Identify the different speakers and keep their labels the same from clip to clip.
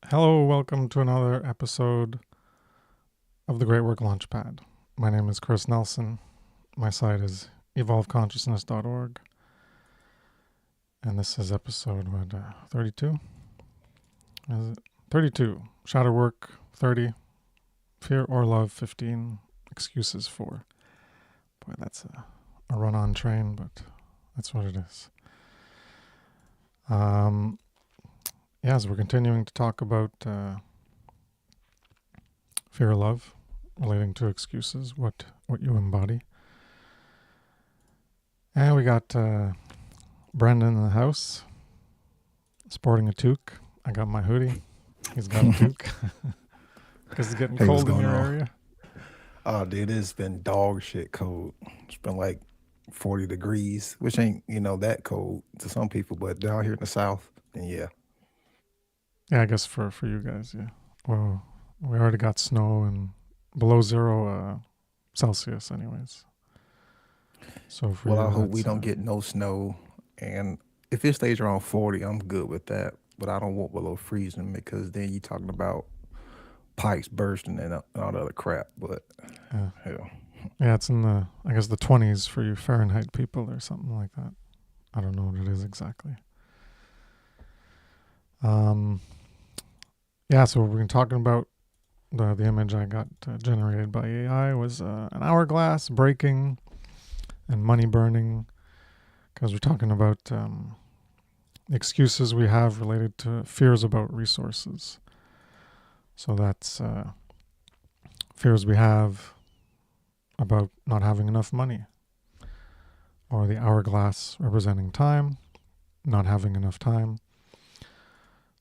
Speaker 1: Hello, welcome to another episode of the Great Work Launchpad. My name is Chris Nelson. My site is evolveconsciousness.org. And this is episode 32? Is it? 32. Shadow work 30. Fear or love 15. Excuses 4. Boy, that's a run-on train, but that's what it is. So we're continuing to talk about fear or love relating to excuses, what you embody. And we got Brendan in the house, sporting a toque. I got my hoodie. He's got a toque. Because it's getting cold in your area.
Speaker 2: Oh, dude, it's been dog shit cold. It's been like 40 degrees, which ain't, that cold to some people, but down here in the South, and yeah.
Speaker 1: Yeah, I guess for you guys, yeah. Well, we already got snow and below 0 Celsius anyways. So for
Speaker 2: Well,
Speaker 1: you,
Speaker 2: I hope we
Speaker 1: that's,
Speaker 2: don't get no snow, and if it stays around 40, I'm good with that, but I don't want below freezing because then you talking about pipes bursting and all the other crap, but hell.
Speaker 1: Yeah, it's in the 20s for you Fahrenheit people or something like that. I don't know what it is exactly. So we've been talking about the image I got generated by AI was an hourglass breaking and money burning, because we're talking about excuses we have related to fears about resources. So that's fears we have about not having enough money, or the hourglass representing time, not having enough time.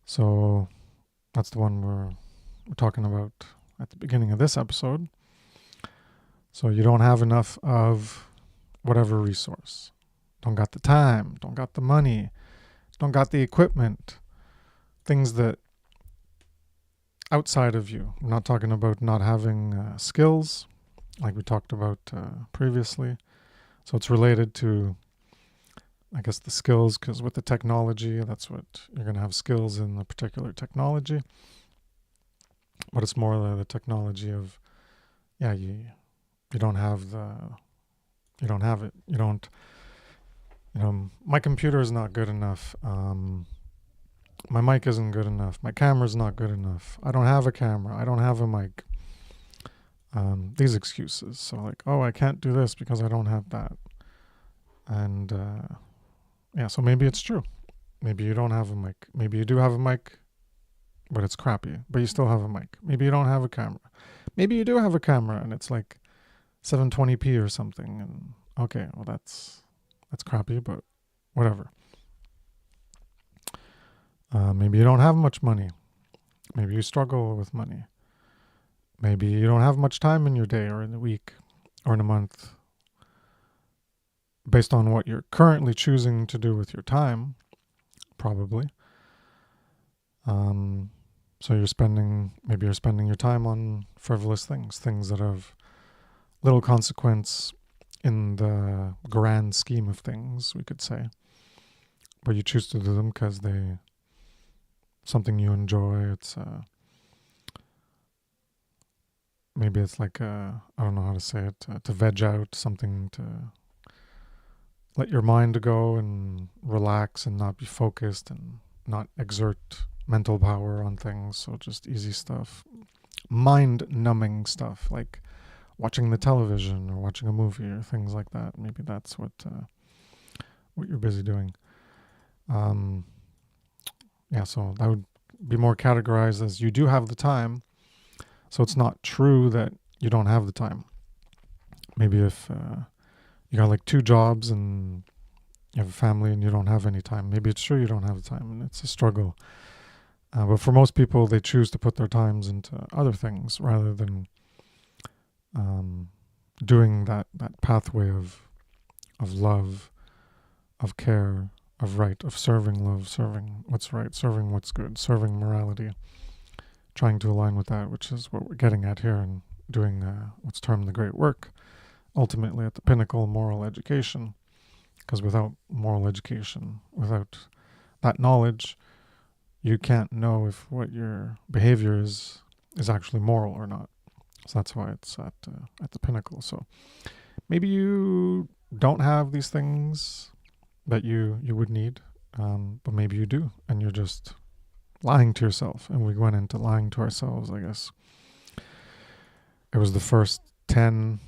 Speaker 1: So that's the one we're talking about at the beginning of this episode. So you don't have enough of whatever resource. Don't got the time, don't got the money, don't got the equipment, things that outside of you. I'm not talking about not having skills, like we talked about previously. So it's related to, I guess, the skills, because with the technology, that's what you're going to have skills in the particular technology. But it's more the technology of, you don't have it. You don't, my computer is not good enough. My mic isn't good enough. My camera's not good enough. I don't have a camera. I don't have a mic. These excuses. So like, I can't do this because I don't have that. And so maybe it's true. Maybe you don't have a mic. Maybe you do have a mic, but it's crappy. But you still have a mic. Maybe you don't have a camera. Maybe you do have a camera and it's like 720p or something. And okay, well that's crappy, but whatever. Maybe you don't have much money. Maybe you struggle with money. Maybe you don't have much time in your day or in the week or in a month. Based on what you're currently choosing to do with your time, probably. So you're spending your time on frivolous things that have little consequence in the grand scheme of things, we could say. But you choose to do them because they something you enjoy. It's maybe it's like I don't know how to say it, to veg out, something to let your mind go and relax and not be focused and not exert mental power on things. So just easy stuff, mind numbing stuff like watching the television or watching a movie or things like that. Maybe that's what you're busy doing. So that would be more categorized as you do have the time. So it's not true that you don't have the time. Maybe if you got like 2 jobs and you have a family and you don't have any time, maybe it's true you don't have the time and it's a struggle. But for most people, they choose to put their times into other things rather than doing that pathway of love, of care, of right, of serving love, serving what's right, serving what's good, serving morality, trying to align with that, which is what we're getting at here and doing what's termed the great work, ultimately at the pinnacle of moral education. Because without moral education, without that knowledge, you can't know if what your behavior is actually moral or not. So that's why it's at the pinnacle. So maybe you don't have these things that you would need, but maybe you do, and you're just lying to yourself. And we went into lying to ourselves, I guess. It was the first 10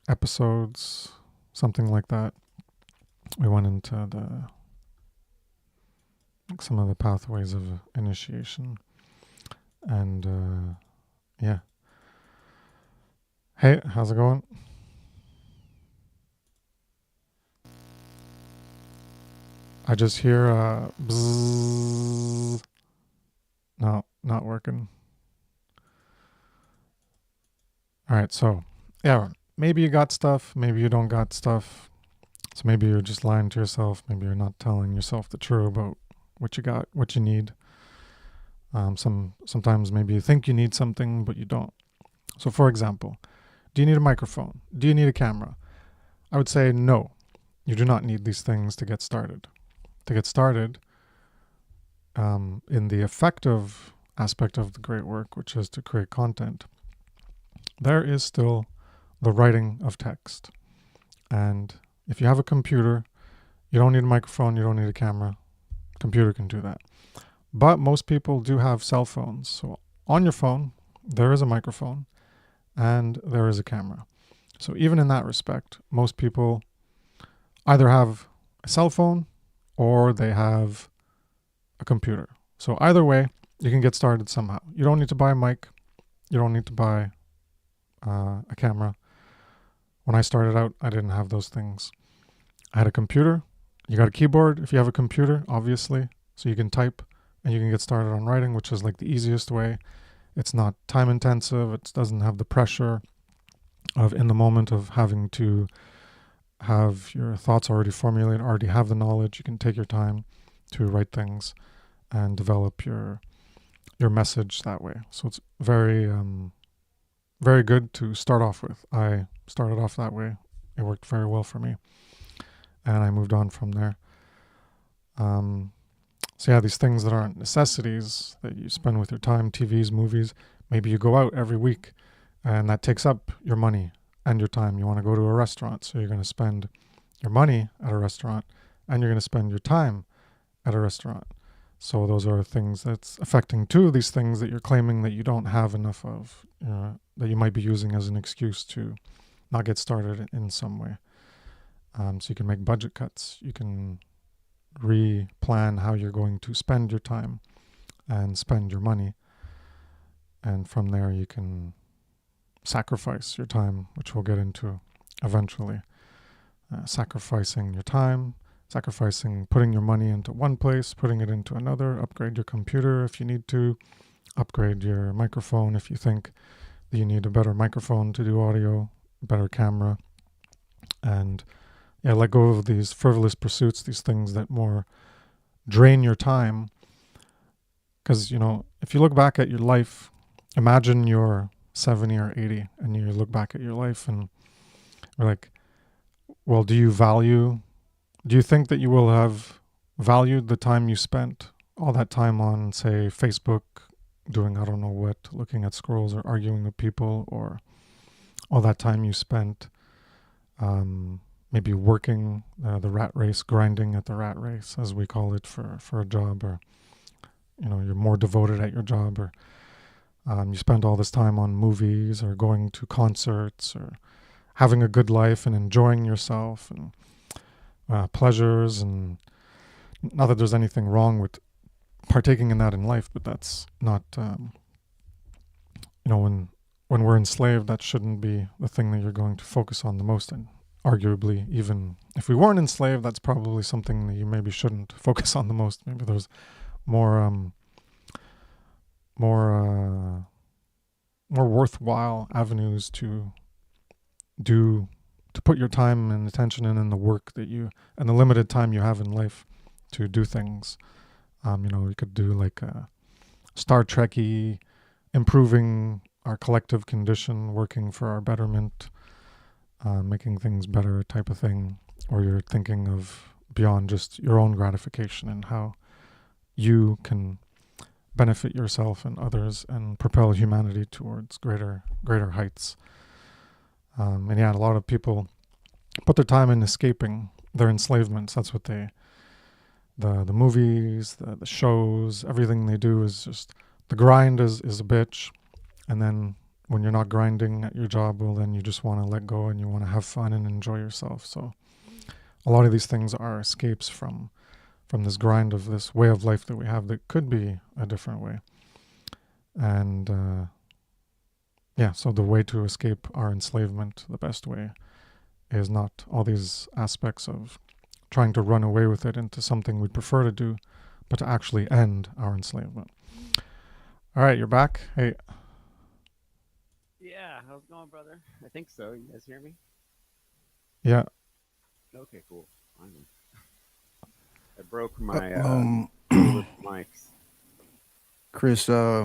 Speaker 1: episodes, something like that. We went into some of the pathways of initiation. And yeah. Hey, how's it going? I just hear bzzz. No, not working. All right, so yeah, maybe you got stuff, maybe you don't got stuff. So maybe you're just lying to yourself. Maybe you're not telling yourself the truth about what you got, what you need. Sometimes maybe you think you need something, but you don't. So for example, do you need a microphone? Do you need a camera? I would say no. You do not need these things to get started. To get started in the effective aspect of the great work, which is to create content, there is still the writing of text. And if you have a computer, you don't need a microphone, you don't need a camera. Computer can do that. But most people do have cell phones. So on your phone, there is a microphone and there is a camera. So even in that respect, most people either have a cell phone or they have a computer. So either way, you can get started somehow. You don't need to buy a mic. You don't need to buy a camera. When I started out, I didn't have those things. I had a computer. You got a keyboard if you have a computer, obviously. So you can type and you can get started on writing, which is like the easiest way. It's not time intensive. It doesn't have the pressure of in the moment of having to have your thoughts already formulated, already have the knowledge. You can take your time to write things and develop your message that way. So it's very, very good to start off with. I started off that way. It worked very well for me. And I moved on from there. So yeah, these things that aren't necessities that you spend with your time, TVs, movies, maybe you go out every week and that takes up your money and your time. You want to go to a restaurant, so you're going to spend your money at a restaurant and you're going to spend your time at a restaurant. So those are things that's affecting two of these things that you're claiming that you don't have enough of, that you might be using as an excuse to not get started in some way. So you can make budget cuts. You can re-plan how you're going to spend your time and spend your money. And from there you can sacrifice your time, which we'll get into eventually. Sacrificing your time, sacrificing putting your money into one place, putting it into another, upgrade your computer if you need to, upgrade your microphone if you think that you need a better microphone to do audio, better camera, and yeah, let go of these frivolous pursuits, these things that more drain your time. Because, if you look back at your life, imagine you're 70 or 80 and you look back at your life and you're like, well, do you think that you will have valued the time you spent, all that time on, say, Facebook, doing I don't know what, looking at scrolls or arguing with people, or all that time you spent maybe working the rat race, grinding at the rat race, as we call it, for a job, or, you're more devoted at your job, or you spend all this time on movies or going to concerts or having a good life and enjoying yourself and pleasures. And not that there's anything wrong with partaking in that in life, but that's not, when we're enslaved, that shouldn't be the thing that you're going to focus on the most. And arguably, even if we weren't enslaved, that's probably something that you maybe shouldn't focus on the most. Maybe there's more worthwhile avenues to put your time and attention in the work that you, and the limited time you have in life to do things. You could do like a Star Trek-y, improving our collective condition, working for our betterment, making things better type of thing. Or you're thinking of beyond just your own gratification and how you can benefit yourself and others and propel humanity towards greater heights. And yeah, a lot of people put their time in escaping their enslavements. That's what the movies, the shows, everything they do is just the grind is a bitch. And then when you're not grinding at your job, well, then you just want to let go and you want to have fun and enjoy yourself. So a lot of these things are escapes from this grind of this way of life that we have that could be a different way. And yeah, so the way to escape our enslavement, the best way, is not all these aspects of trying to run away with it into something we'd prefer to do, but to actually end our enslavement. All right, you're back. Hey.
Speaker 3: Yeah, how's it going, brother? I think so. You guys hear me?
Speaker 1: Yeah.
Speaker 3: Okay, cool. Finally. I broke my
Speaker 2: Um,
Speaker 3: little mics.
Speaker 2: Chris, I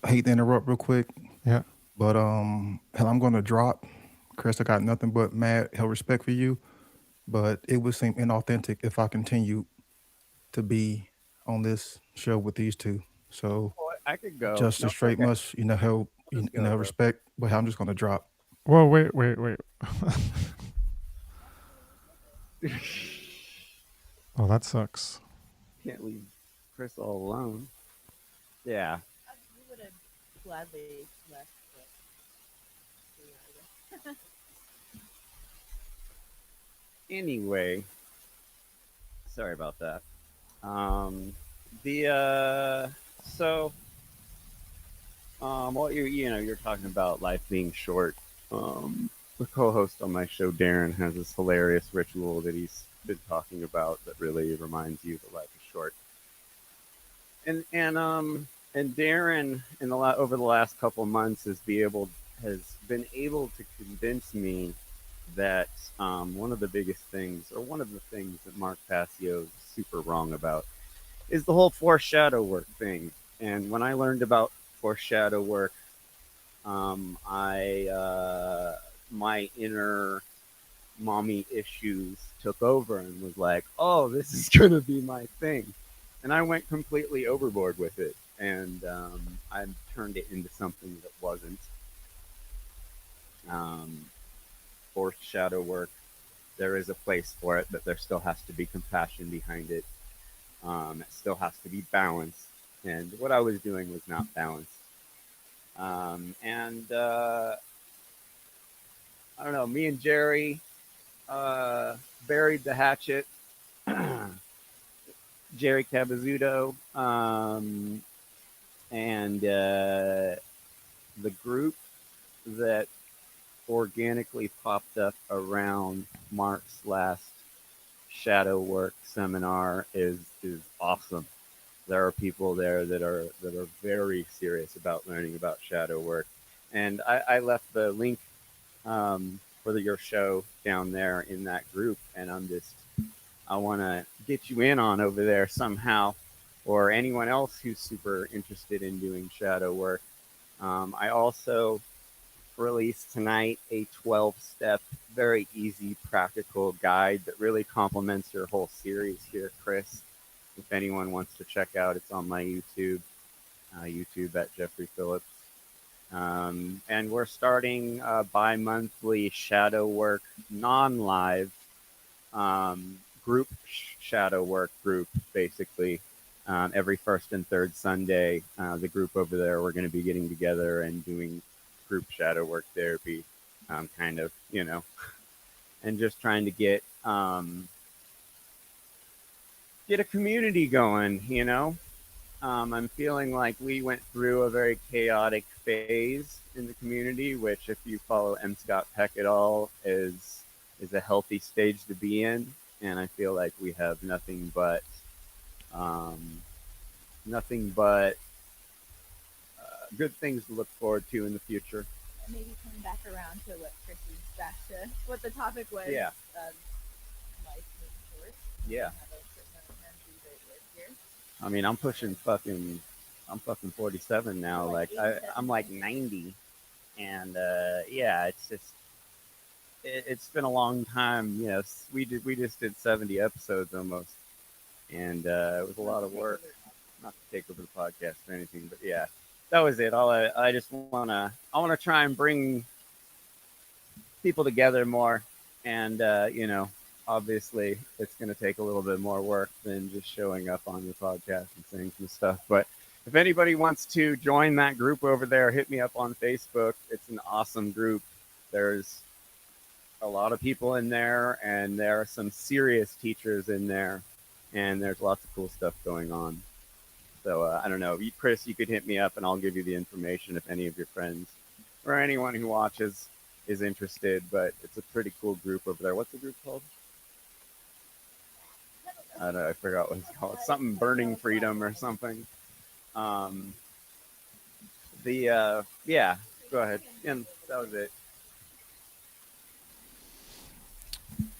Speaker 2: hate to interrupt real quick,
Speaker 1: Yeah.
Speaker 2: but hell, I'm gonna drop. Chris, I got nothing but mad hell respect for you, but it would seem inauthentic if I continue to be on this show with these two. So
Speaker 3: Oh, I could go.
Speaker 2: just
Speaker 3: No,
Speaker 2: a
Speaker 3: it's
Speaker 2: straight
Speaker 3: okay.
Speaker 2: must, hell,
Speaker 3: I'll just go, bro.
Speaker 2: respect. But I'm just gonna drop.
Speaker 1: Whoa, wait. Oh, that sucks.
Speaker 3: Can't leave Chris all alone. Yeah.
Speaker 4: We would have gladly left, but
Speaker 3: Anyway, sorry about that. The so what you're talking about life being short. The co-host on my show, Darren, has this hilarious ritual that he's been talking about that really reminds you that life is short. And Darren in over the last couple of months has been able to convince me that one of the biggest things, or one of the things that Mark Passio is super wrong about, is the whole foreshadow work thing. And when I learned about foreshadow work, I my inner mommy issues took over and was like, "Oh, this is gonna be my thing," and I went completely overboard with it, and I turned it into something that wasn't. Um, Foreshadow work, there is a place for it, but there still has to be compassion behind it. It still has to be balanced, and what I was doing was not balanced. And I don't know. Me and Jerry buried the hatchet. Jerry Cabazudo, and the group that organically popped up around Mark's last shadow work seminar is awesome. There are people there that are very serious about learning about shadow work, and I left the link for your show down there in that group, and I want to get you in on over there somehow, or anyone else who's super interested in doing shadow work. I also released tonight a 12-step, very easy, practical guide that really complements your whole series here, Chris. If anyone wants to check out, it's on my YouTube at Jeffrey Phillips. And we're starting a bi-monthly shadow work, non-live group shadow work group, basically. Every first and third Sunday, the group over there, we're going to be getting together and doing group shadow work therapy, kind of, and just trying to get a community going. I'm feeling like we went through a very chaotic phase in the community, which, if you follow M. Scott Peck at all, is a healthy stage to be in. And I feel like we have um, nothing but good things to look forward to in the future.
Speaker 4: and maybe coming back around to what Chris is back to what the topic was.
Speaker 3: Yeah.
Speaker 4: Life being short.
Speaker 3: Yeah.
Speaker 4: Have a certain amount of time to do great work here.
Speaker 3: I mean, I'm fucking 47 now.
Speaker 4: Like
Speaker 3: I'm like 90, and yeah, it's been a long time. We just did 70 episodes almost, and it was a lot of work. not to take over the podcast or anything, but yeah, that was it. I just wanna try and bring people together more, and obviously it's gonna take a little bit more work than just showing up on your podcast and saying some stuff. But if anybody wants to join that group over there, hit me up on Facebook. It's an awesome group. There's a lot of people in there, and there are some serious teachers in there, and there's lots of cool stuff going on. So I don't know, Chris, you could hit me up, and I'll give you the information if any of your friends or anyone who watches is interested. But it's a pretty cool group over there. What's the group called? I don't know. I forgot what it's called. Something Burning Freedom or something. Yeah. Go ahead. And that was it.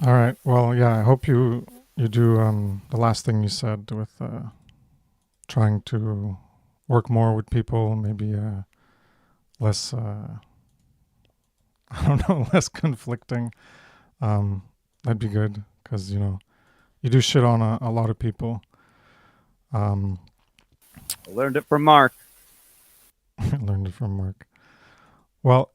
Speaker 1: All right. Well, yeah. I hope you do the last thing you said with trying to work more with people, maybe less. I don't know, less conflicting. That'd be good because you do shit on a lot of people.
Speaker 3: I learned it from Mark.
Speaker 1: I learned it from Mark. Well,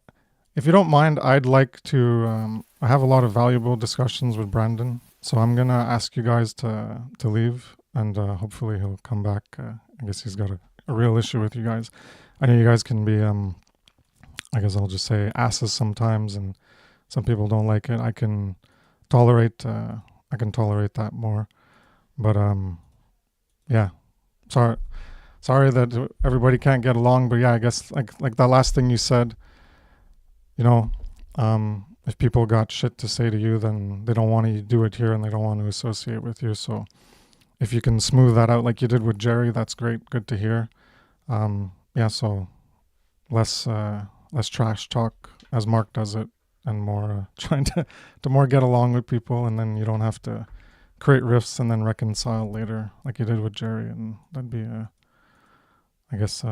Speaker 1: if you don't mind, I'd like to. I have a lot of valuable discussions with Brandon, so I'm gonna ask you guys to leave, and hopefully he'll come back. I guess he's got a real issue with you guys. I know you guys can be. I guess I'll just say asses sometimes, and some people don't like it. I can tolerate. I can tolerate that more, but yeah. Sorry that everybody can't get along, but yeah, I guess like that last thing you said. If people got shit to say to you, then they don't want to do it here and they don't want to associate with you. So if you can smooth that out like you did with Jerry, that's great. Good to hear. Yeah, so less trash talk as Mark does it, and more trying to more get along with people, and then you don't have to create rifts and then reconcile later like you did with Jerry, and that'd be I guess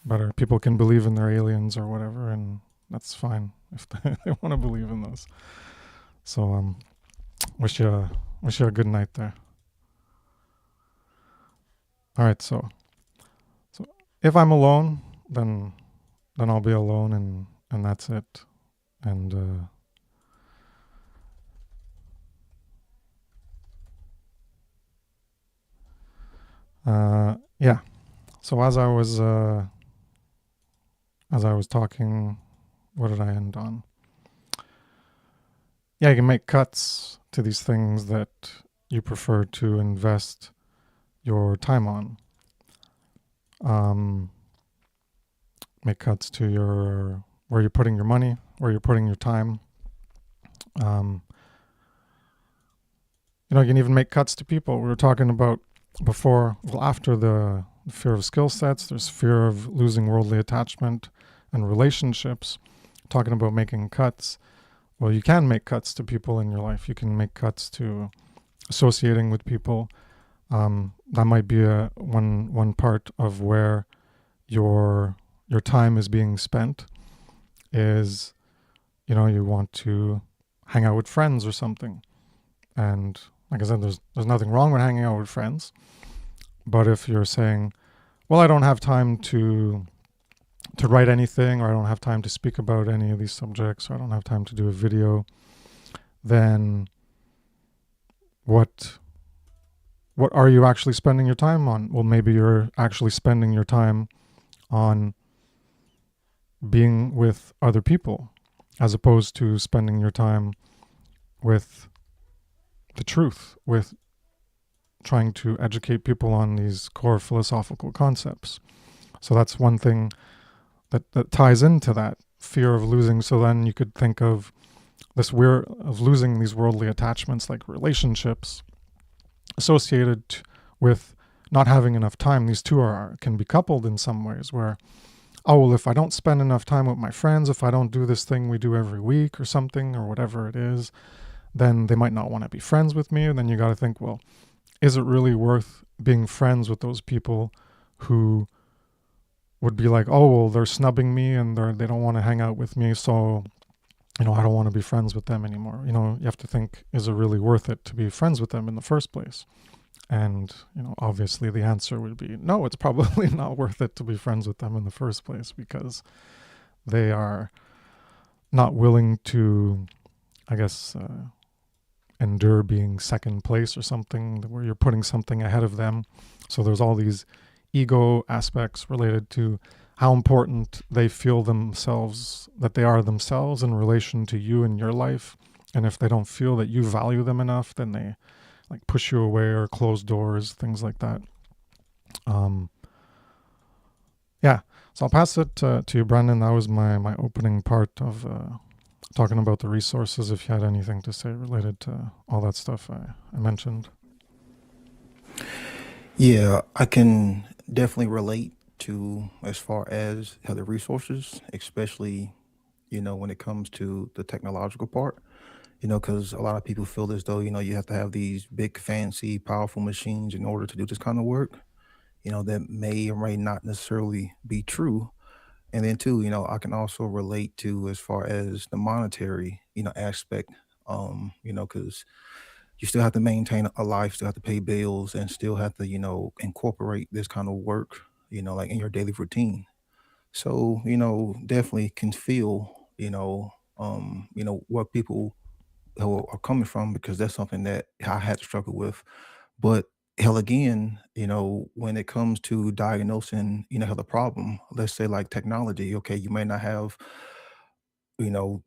Speaker 1: better. People can believe in their aliens or whatever, and that's fine if they want to believe in those. So wish you a good night there. All right, so if I'm alone, then I'll be alone, and that's it. And yeah. So as I was talking, what did I end on? Yeah, you can make cuts to these things that you prefer to invest your time on. Make cuts to where you're putting your money, where you're putting your time. You can even make cuts to people. We were talking about before, after the fear of skill sets, there's fear of losing worldly attachment and relationships. Talking about making cuts. Well, you can make cuts to people in your life. You can make cuts to associating with people. That might be one part of where your time is being spent. Is you want to hang out with friends or something, and like I said, there's nothing wrong with hanging out with friends. But if you're saying, well, I don't have time to write anything, or I don't have time to speak about any of these subjects, or I don't have time to do a video, then what are you actually spending your time on? Well, maybe you're actually spending your time on being with other people, as opposed to spending your time with the truth, with trying to educate people on these core philosophical concepts. So that's one thing that ties into that fear of losing. So then you could think of this fear of losing these worldly attachments, like relationships, associated with not having enough time. These two can be coupled in some ways, where, oh, well, if I don't spend enough time with my friends, if I don't do this thing we do every week or something, or whatever it is, then they might not want to be friends with me. And then you got to think, well, is it really worth being friends with those people who would be like, oh, well, they're snubbing me and they don't want to hang out with me, so I don't want to be friends with them anymore. You have to think, is it really worth it to be friends with them in the first place? And, obviously the answer would be no, it's probably not worth it to be friends with them in the first place, because they are not willing to, I guess, endure being second place or something, where you're putting something ahead of them. So there's all these ego aspects related to how important they feel themselves, that they are themselves in relation to you and your life. And if they don't feel that you value them enough, then they like push you away or close doors, things like that. Yeah, so I'll pass it to you, Brendan. That was my opening part of talking about the resources, if you had anything to say related to all that stuff I mentioned.
Speaker 2: Yeah, I can definitely relate to as far as how the resources, especially, when it comes to the technological part, because a lot of people feel as though, you have to have these big, fancy, powerful machines in order to do this kind of work, that may or may not necessarily be true. And then too, I can also relate to as far as the monetary, aspect, because you still have to maintain a life, still have to pay bills, and still have to, incorporate this kind of work, like in your daily routine. So, definitely can feel, what people who are coming from, because that's something that I had to struggle with. But hell again, when it comes to diagnosing, how the problem, let's say like technology, okay, you may not have, you know,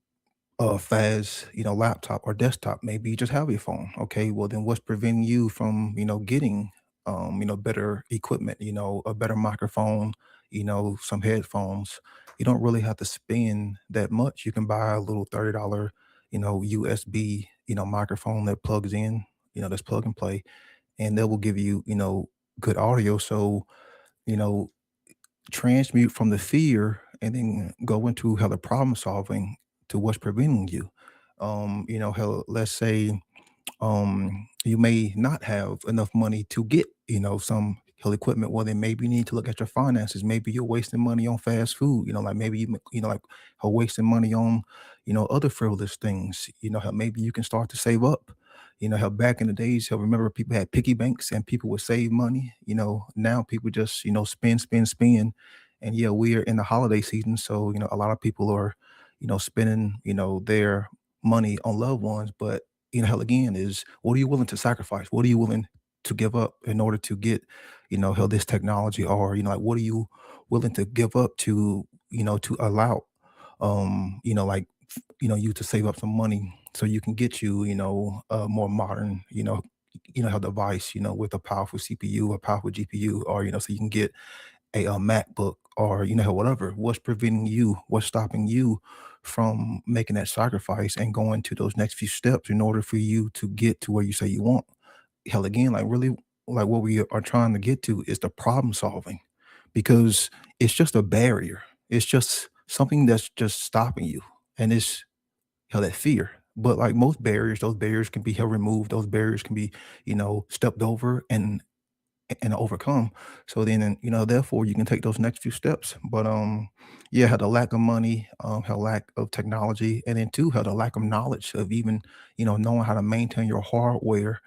Speaker 2: a fast, laptop or desktop. Maybe you just have your phone. Okay, well then what's preventing you from, getting better equipment, a better microphone, some headphones. You don't really have to spend that much. You can buy a little $30, USB, microphone that plugs in, that's plug and play, and that will give you, good audio. So, you know, transmute from the fear and then go into how the problem solving to what's preventing you. How, let's say you may not have enough money to get, some health equipment. Well, then maybe you need to look at your finances. Maybe you're wasting money on fast food. Like maybe like are wasting money on, other frivolous things. How maybe you can start to save up. How back in the days, how remember people had piggy banks and people would save money. Now people just, spend, spend, spend. And yeah, we are in the holiday season, so a lot of people are, spending, their money on loved ones. But hell again is what are you willing to sacrifice? What are you willing to give up in order to get, hell this technology, or, like what are you willing to give up to, to allow, like, you to save up some money so you can get you, a more modern, how device, with a powerful CPU, a powerful GPU, or, so you can get a MacBook, or whatever. What's preventing you? What's stopping you from making that sacrifice and going to those next few steps in order for you to get to where you say you want? Hell again, like really, like what we are trying to get to is the problem solving, because it's just a barrier. It's just something that's just stopping you, and it's hell that fear. But like most barriers, those barriers can be hell removed. Those barriers can be, stepped over and overcome. So then, therefore you can take those next few steps. But yeah, had the lack of money, had lack of technology, and then two, had a lack of knowledge of even, knowing how to maintain your hardware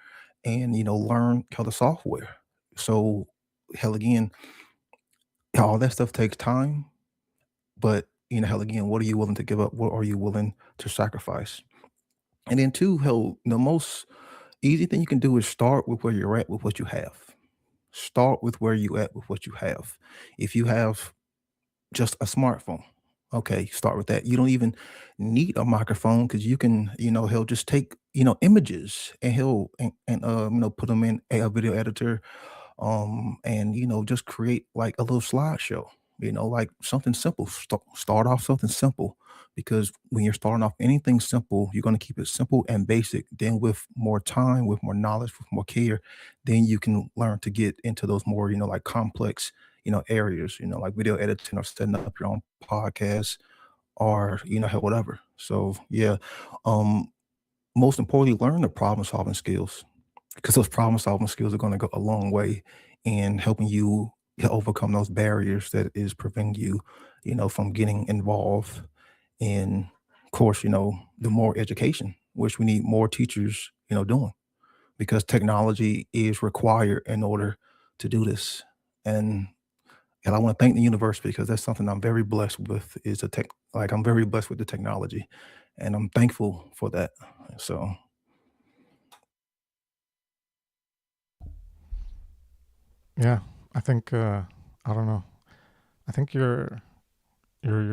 Speaker 2: and, learn how the software. So hell again, all that stuff takes time, but hell again, what are you willing to give up? What are you willing to sacrifice? And then two, hell, the most easy thing you can do is start with where you're at with what you have. Start with where you at with what you have. If you have just a smartphone, okay, start with that. You don't even need a microphone, because you can, he'll just take, images, and he'll put them in a video editor, and just create like a little slideshow, like something simple. Start off something simple, because when you're starting off anything simple, you're going to keep it simple and basic. Then with more time, with more knowledge, with more care, then you can learn to get into those more, like complex, areas, like video editing or setting up your own podcast, or whatever. So yeah, um most importantly, learn the problem solving skills, because those problem solving skills are going to go a long way in helping you to overcome those barriers that is preventing you, from getting involved in, of course, the more education, which we need more teachers, doing. because technology is required in order to do this. And and I want to thank the universe because that's something I'm very blessed with is the tech. Like I'm very blessed with the technology, and I'm thankful for that. So
Speaker 1: Yeah, I think I don't know. I think your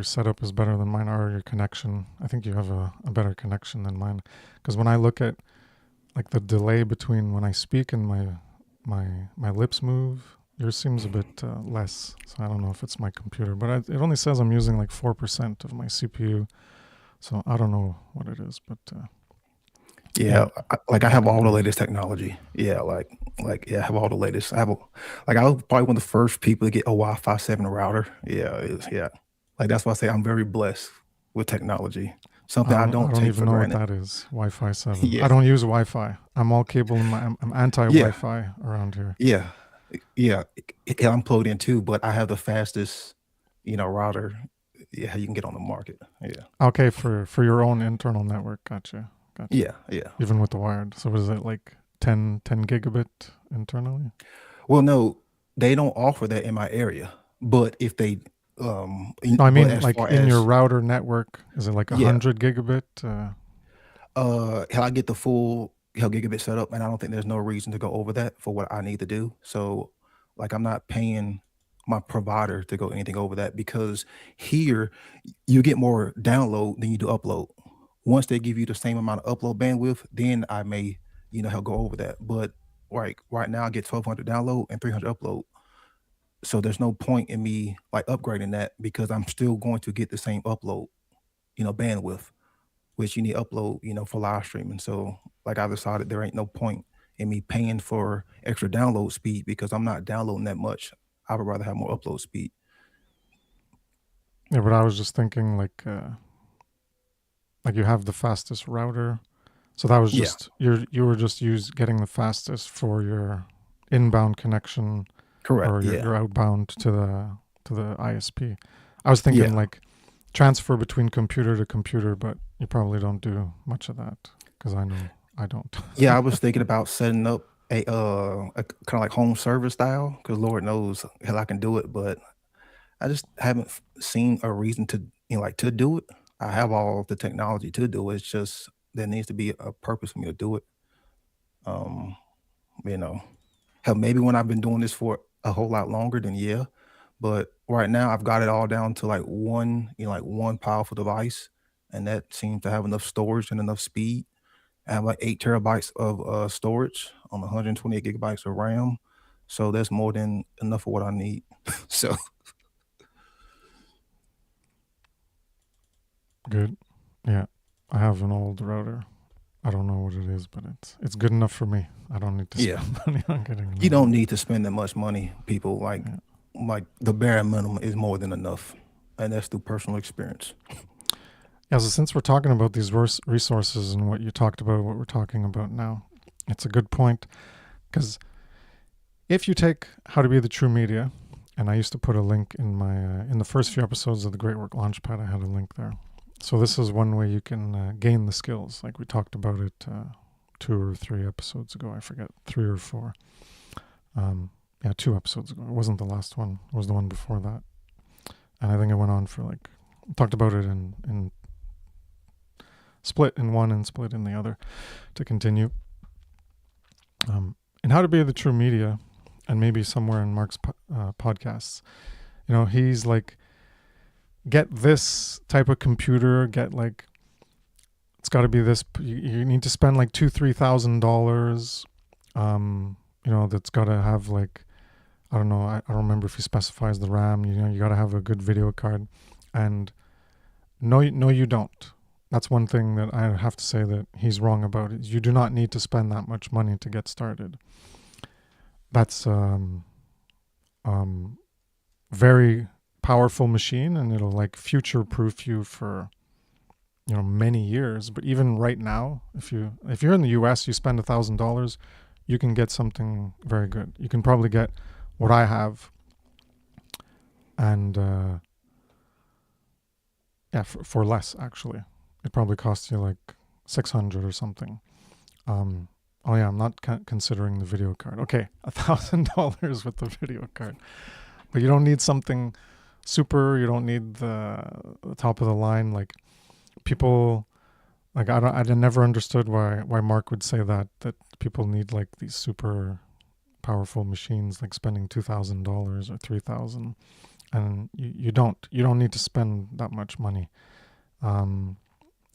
Speaker 1: setup is better than mine, or your connection. I think you have a better connection than mine, because when I look at like the delay between when I speak and my lips move, yours seems a bit less. So I don't know if it's my computer, but it only says I'm using like 4% of my CPU. So I don't know what it is, but
Speaker 2: yeah,
Speaker 1: yeah,
Speaker 2: like I
Speaker 1: I
Speaker 2: have
Speaker 1: can
Speaker 2: all the
Speaker 1: agree.
Speaker 2: latest technology. Yeah, like yeah, I have all the latest. Like I was probably one of the first people to get a Wi-Fi 7 router. Yeah, yeah. Like that's why I say I'm very blessed with technology. Something I
Speaker 1: I
Speaker 2: don't
Speaker 1: don't
Speaker 2: take
Speaker 1: even
Speaker 2: for
Speaker 1: know what
Speaker 2: granted.
Speaker 1: that is. Wi-Fi 7.
Speaker 2: Yeah,
Speaker 1: I don't use Wi-Fi. I'm all cable in my. I'm
Speaker 2: yeah,
Speaker 1: anti-Wi-Fi around here.
Speaker 2: yeah, yeah. I'm plugged in too, but I have the fastest, router. Yeah, you can get on the market. Yeah,
Speaker 1: Okay, for your own internal network. Gotcha. Gotcha.
Speaker 2: yeah, yeah.
Speaker 1: Even with the wired. So is it like 10 gigabit internally?
Speaker 2: Well, no, they don't offer that in my area. But if they,
Speaker 1: No, I
Speaker 2: but
Speaker 1: mean
Speaker 2: as
Speaker 1: like
Speaker 2: far
Speaker 1: in your
Speaker 2: as
Speaker 1: router network, is it like a
Speaker 2: yeah,
Speaker 1: 100 gigabit?
Speaker 2: hell, I get the full hell gigabit setup, and I don't think there's no reason to go over that for what I need to do. So, like, I'm not paying my provider to go anything over that because here you get more download than you do upload. Once they give you the same amount of upload bandwidth, then I may, hell go over that. But right now I get 1,200 download and 300 upload. So there's no point in me like upgrading that because I'm still going to get the same upload, bandwidth, which you need upload, for live streaming. So like I decided there ain't no point in me paying for extra download speed because I'm not downloading that much. I would rather have more upload speed.
Speaker 1: Yeah, but I was just thinking like you have the fastest router. So that was
Speaker 2: Yeah,
Speaker 1: just you were just getting the fastest for your inbound connection
Speaker 2: correct.
Speaker 1: or
Speaker 2: Yeah.
Speaker 1: your outbound to the ISP. I was
Speaker 2: Yeah.
Speaker 1: thinking like transfer between computer to computer, but you probably don't do much of that because I know I don't.
Speaker 2: Yeah, I was thinking about setting up a kind of like home service style because Lord knows hell I can do it, but I just haven't seen a reason to like to do it. I have all the technology to do it. It's just there needs to be a purpose for me to do it. Um, you know, hell, maybe when I've been doing this for a whole lot longer, then yeah. But right now, I've got it all down to like one powerful device, and that seems to have enough storage and enough speed. I have like 8 terabytes of storage on 128 gigabytes of RAM, so that's more than enough for what I need. So
Speaker 1: Good. Yeah, I have an old router. I don't know what it is, but it's good enough for me. I don't need to
Speaker 2: yeah,
Speaker 1: spend money on getting
Speaker 2: you
Speaker 1: another
Speaker 2: don't
Speaker 1: one.
Speaker 2: need to spend that much money. People
Speaker 1: Yeah.
Speaker 2: like the bare minimum is more than enough, and that's through personal experience.
Speaker 1: Yeah, so since we're talking about these resources and what you talked about, what we're talking about now, it's a good point because if you take How to Be the True Media, and I used to put a link in my in the first few episodes of the Great Work Launchpad, I had a link there. So this is one way you can gain the skills, like we talked about it 2 or 3 episodes ago. I forget, 3 or 4. Yeah, 2 episodes ago. It wasn't the last one. It was the one before that. And I think it went on for like talked about it in split in one and split in the other to continue. And How to Be the True Media, and maybe somewhere in Mark's podcasts, he's like, get this type of computer, get like, it's got to be this. You need to spend like $2,000-3,000. That's got to have like, I don't know. I don't remember if he specifies the RAM. You got to have a good video card, and no, you don't. That's one thing that I have to say that he's wrong about. Is you do not need to spend that much money to get started. That's very powerful machine, and it'll like future proof you for many years. But even right now, if you're in the US, you spend $1,000, you can get something very good. You can probably get what I have, and for less actually. It probably costs you like 600 or something on Oh yeah, I'm not considering the video card. Okay, $1,000 with the video card, but you don't need something super. You don't need the top of the line. Like people, like I never understood why Mark would say that people need like these super powerful machines, like spending $2,000 or $3,000, and you don't need to spend that much money.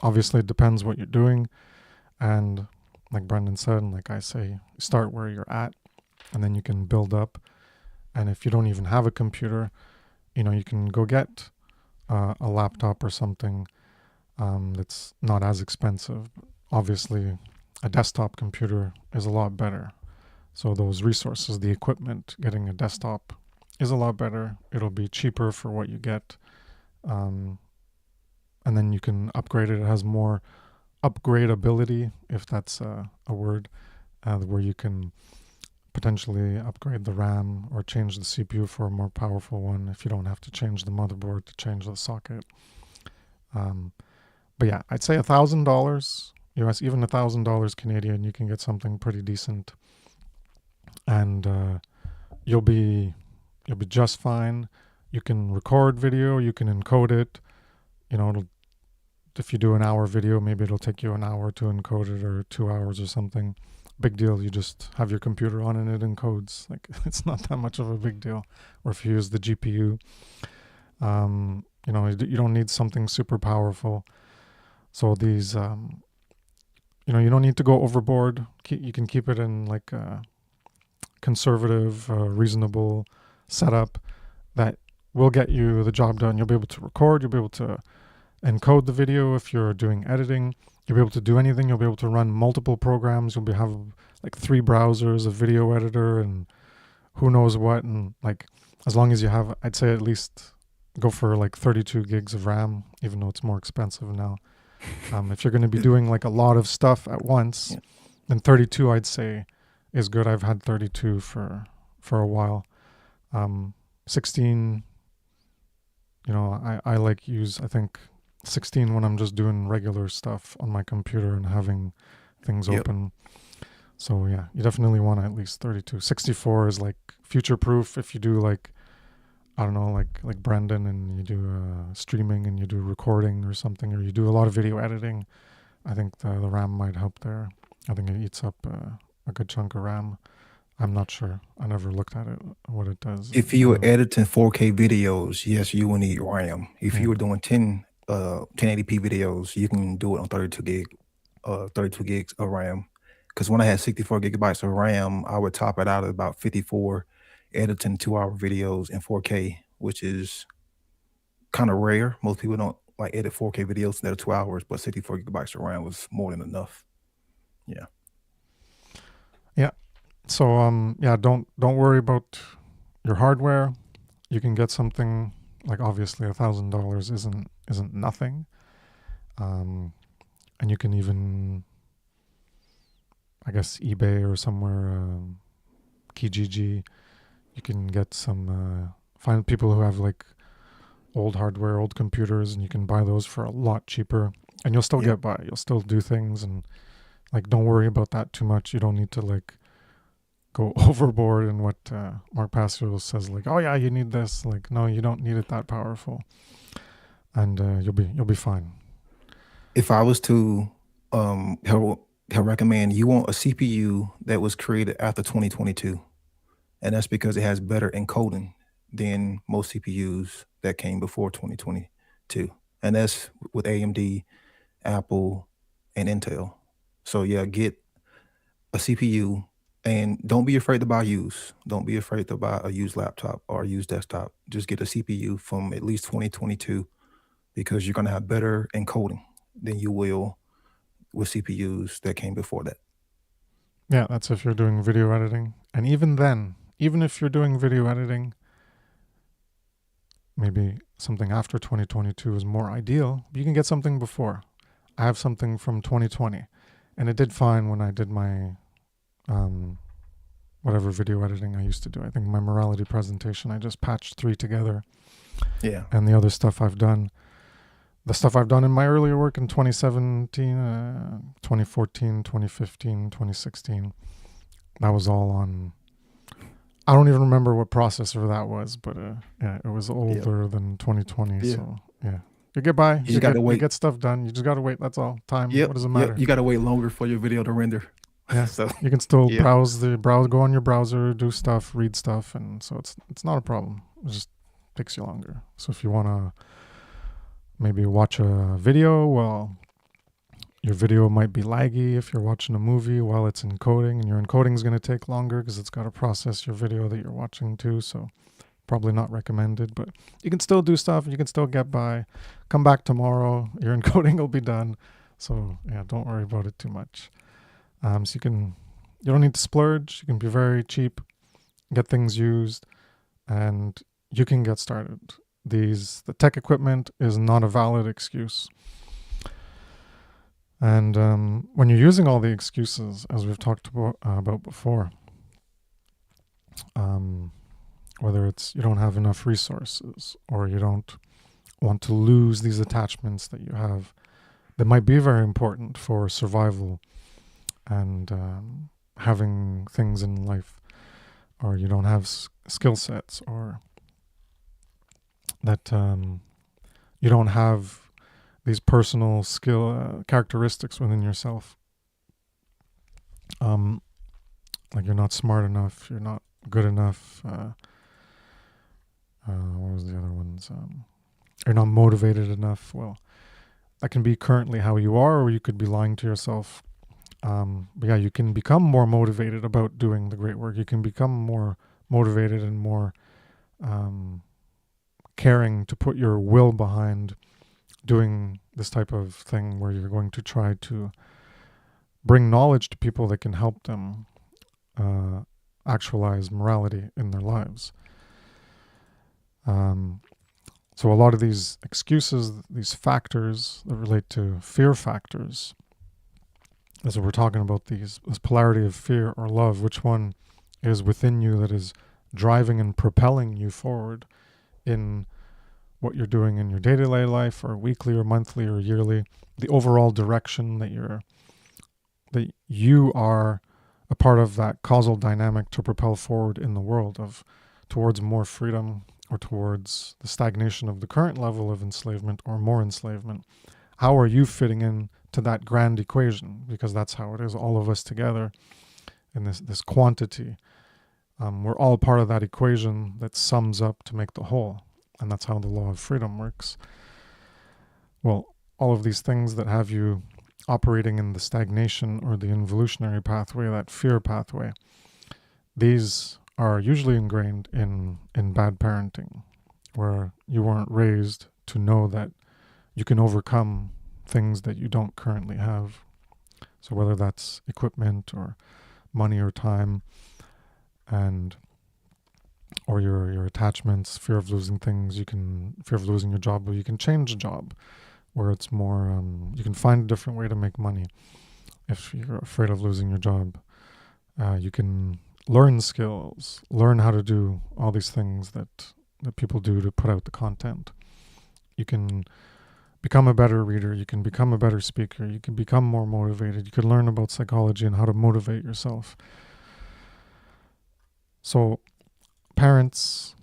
Speaker 1: Obviously, it depends what you're doing, and like Brendan said, and like I say, start where you're at, and then you can build up. And if you don't even have a computer, you can go get a laptop or something that's not as expensive. Obviously, a desktop computer is a lot better. So those resources, the equipment, getting a desktop is a lot better. It'll be cheaper for what you get. And then you can upgrade it. It has more upgradability, if that's a word, where you can potentially upgrade the RAM or change the CPU for a more powerful one if you don't have to change the motherboard to change the socket. But yeah, I'd say $1,000 US, even $1,000 Canadian, you can get something pretty decent, and you'll be just fine. You can record video, you can encode it. If you do an hour video, maybe it'll take you an hour to encode it, or 2 hours or something. Big deal. You just have your computer on and it encodes. Like, it's not that much of a big deal. Or if you use the GPU, you don't need something super powerful. So these, you don't need to go overboard. You can keep it in like a conservative, reasonable setup that will get you the job done. You'll be able to record. You'll be able to encode the video if you're doing editing. You'll be able to do anything. You'll be able to run multiple programs. You'll have like 3 browsers, a video editor, and who knows what. And like, as long as you have, I'd say at least go for like 32 gigs of RAM, even though it's more expensive now. If you're going to be doing like a lot of stuff at once, then 32 I'd say is good. I've had 32 for a while. 16, I like use, I think, 16 when I'm just doing regular stuff on my computer and having things open. So yeah, you definitely want at least 32. 64 is like future proof if you do like, I don't know, like Brendan, and you do streaming and you do recording or something, or you do a lot of video editing. I think the RAM might help there. I think it eats up a good chunk of RAM. I'm not sure. I never looked at it, what it does.
Speaker 2: If you were editing 4K videos, yes, you will need RAM. If you were doing 1080p videos, you can do it on 32 gigs of RAM. Because when I had 64 gigabytes of RAM, I would top it out at about 54, editing 2-hour videos in 4K, which is kind of rare. Most people don't like edit 4K videos that are 2 hours, but 64 gigabytes of RAM was more than enough. Yeah.
Speaker 1: So don't worry about your hardware. You can get something like, obviously $1,000 isn't nothing, and you can even, I guess, eBay or somewhere, Kijiji, you can get some find people who have like old hardware, old computers, and you can buy those for a lot cheaper, and you'll still get by. You'll still do things, and like, don't worry about that too much. You don't need to like go overboard in what Mark Passio says, like, oh yeah, you need this. Like, no, you don't need it that powerful, and you'll be fine.
Speaker 2: If I was to he'll recommend, you want a CPU that was created after 2022, and that's because it has better encoding than most CPUs that came before 2022, and that's with AMD, Apple, and Intel. So yeah, get a CPU. And don't be afraid to buy used. Don't be afraid to buy a used laptop or a used desktop. Just get a CPU from at least 2022, because you're going to have better encoding than you will with CPUs that came before that.
Speaker 1: Yeah, that's if you're doing video editing. And even then, even if you're doing video editing, maybe something after 2022 is more ideal. You can get something before. I have something from 2020, and it did fine when I did my whatever video editing I used to do. I think my morality presentation, I just patched 3 together.
Speaker 2: Yeah.
Speaker 1: And the other stuff I've done. the stuff I've done in my earlier work in 2017, 2014, 2015, 2016, that was all on, I don't even remember what processor that was, but yeah, it was older than 2020.
Speaker 2: Yeah.
Speaker 1: So yeah, you get by,
Speaker 2: just gotta wait.
Speaker 1: you get stuff done. You just got to wait. That's all. Time.
Speaker 2: Yep.
Speaker 1: What does it matter?
Speaker 2: You gotta wait longer for your video to render.
Speaker 1: Yeah.
Speaker 2: So
Speaker 1: You can still
Speaker 2: Yeah.
Speaker 1: go on your browser, do stuff, read stuff, and so it's not a problem. It just takes you longer. So if you want to maybe watch a video, well, your video might be laggy if you're watching a movie while it's encoding, and your encoding is going to take longer because it's got to process your video that you're watching too. So probably not recommended, but you can still do stuff. You can still get by. Come back tomorrow. Your encoding will be done. So yeah, don't worry about it too much. So you don't need to splurge. You can be very cheap, get things used, and you can get started. The tech equipment is not a valid excuse. And when you're using all the excuses, as we've talked about before, whether it's you don't have enough resources or you don't want to lose these attachments that you have, that might be very important for survival and having things in life, or you don't have skill sets, or that you don't have these personal skill characteristics within yourself. Like you're not smart enough, you're not good enough. What was the other ones? You're not motivated enough. Well, that can be currently how you are, or you could be lying to yourself. But yeah, you can become more motivated about doing the great work. You can become more motivated and more caring to put your will behind doing this type of thing, where you're going to try to bring knowledge to people that can help them actualize morality in their lives. So a lot of these excuses, these factors that relate to fear factors, as we're talking about this polarity of fear or love, which one is within you that is driving and propelling you forward in what you're doing in your day-to-day life, or weekly or monthly or yearly, the overall direction that you are a part of that causal dynamic to propel forward in the world towards more freedom, or towards the stagnation of the current level of enslavement or more enslavement. How are you fitting in to that grand equation? Because that's how it is, all of us together in this quantity. We're all part of that equation that sums up to make the whole. And that's how the law of freedom works. Well, all of these things that have you operating in the stagnation or the involutionary pathway, that fear pathway, these are usually ingrained in bad parenting, where you weren't raised to know that you can overcome things that you don't currently have. So whether that's equipment or money or time, or your attachments, fear of losing things, fear of losing your job, but you can change a job where it's more, you can find a different way to make money if you're afraid of losing your job. You can learn skills, learn how to do all these things that people do to put out the content. You can become a better reader, you can become a better speaker, you can become more motivated, you can learn about psychology and how to motivate yourself. So parents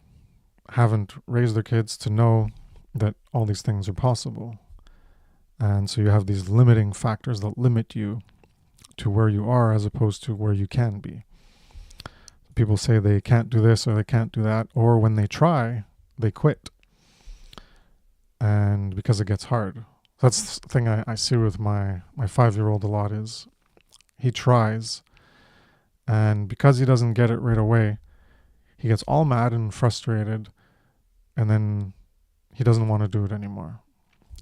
Speaker 1: haven't raised their kids to know that all these things are possible. And so you have these limiting factors that limit you to where you are as opposed to where you can be. People say they can't do this or they can't do that, or when they try, they quit. And because it gets hard. That's the thing I see with my 5-year-old a lot is he tries, and because he doesn't get it right away, he gets all mad and frustrated, and then he doesn't want to do it anymore.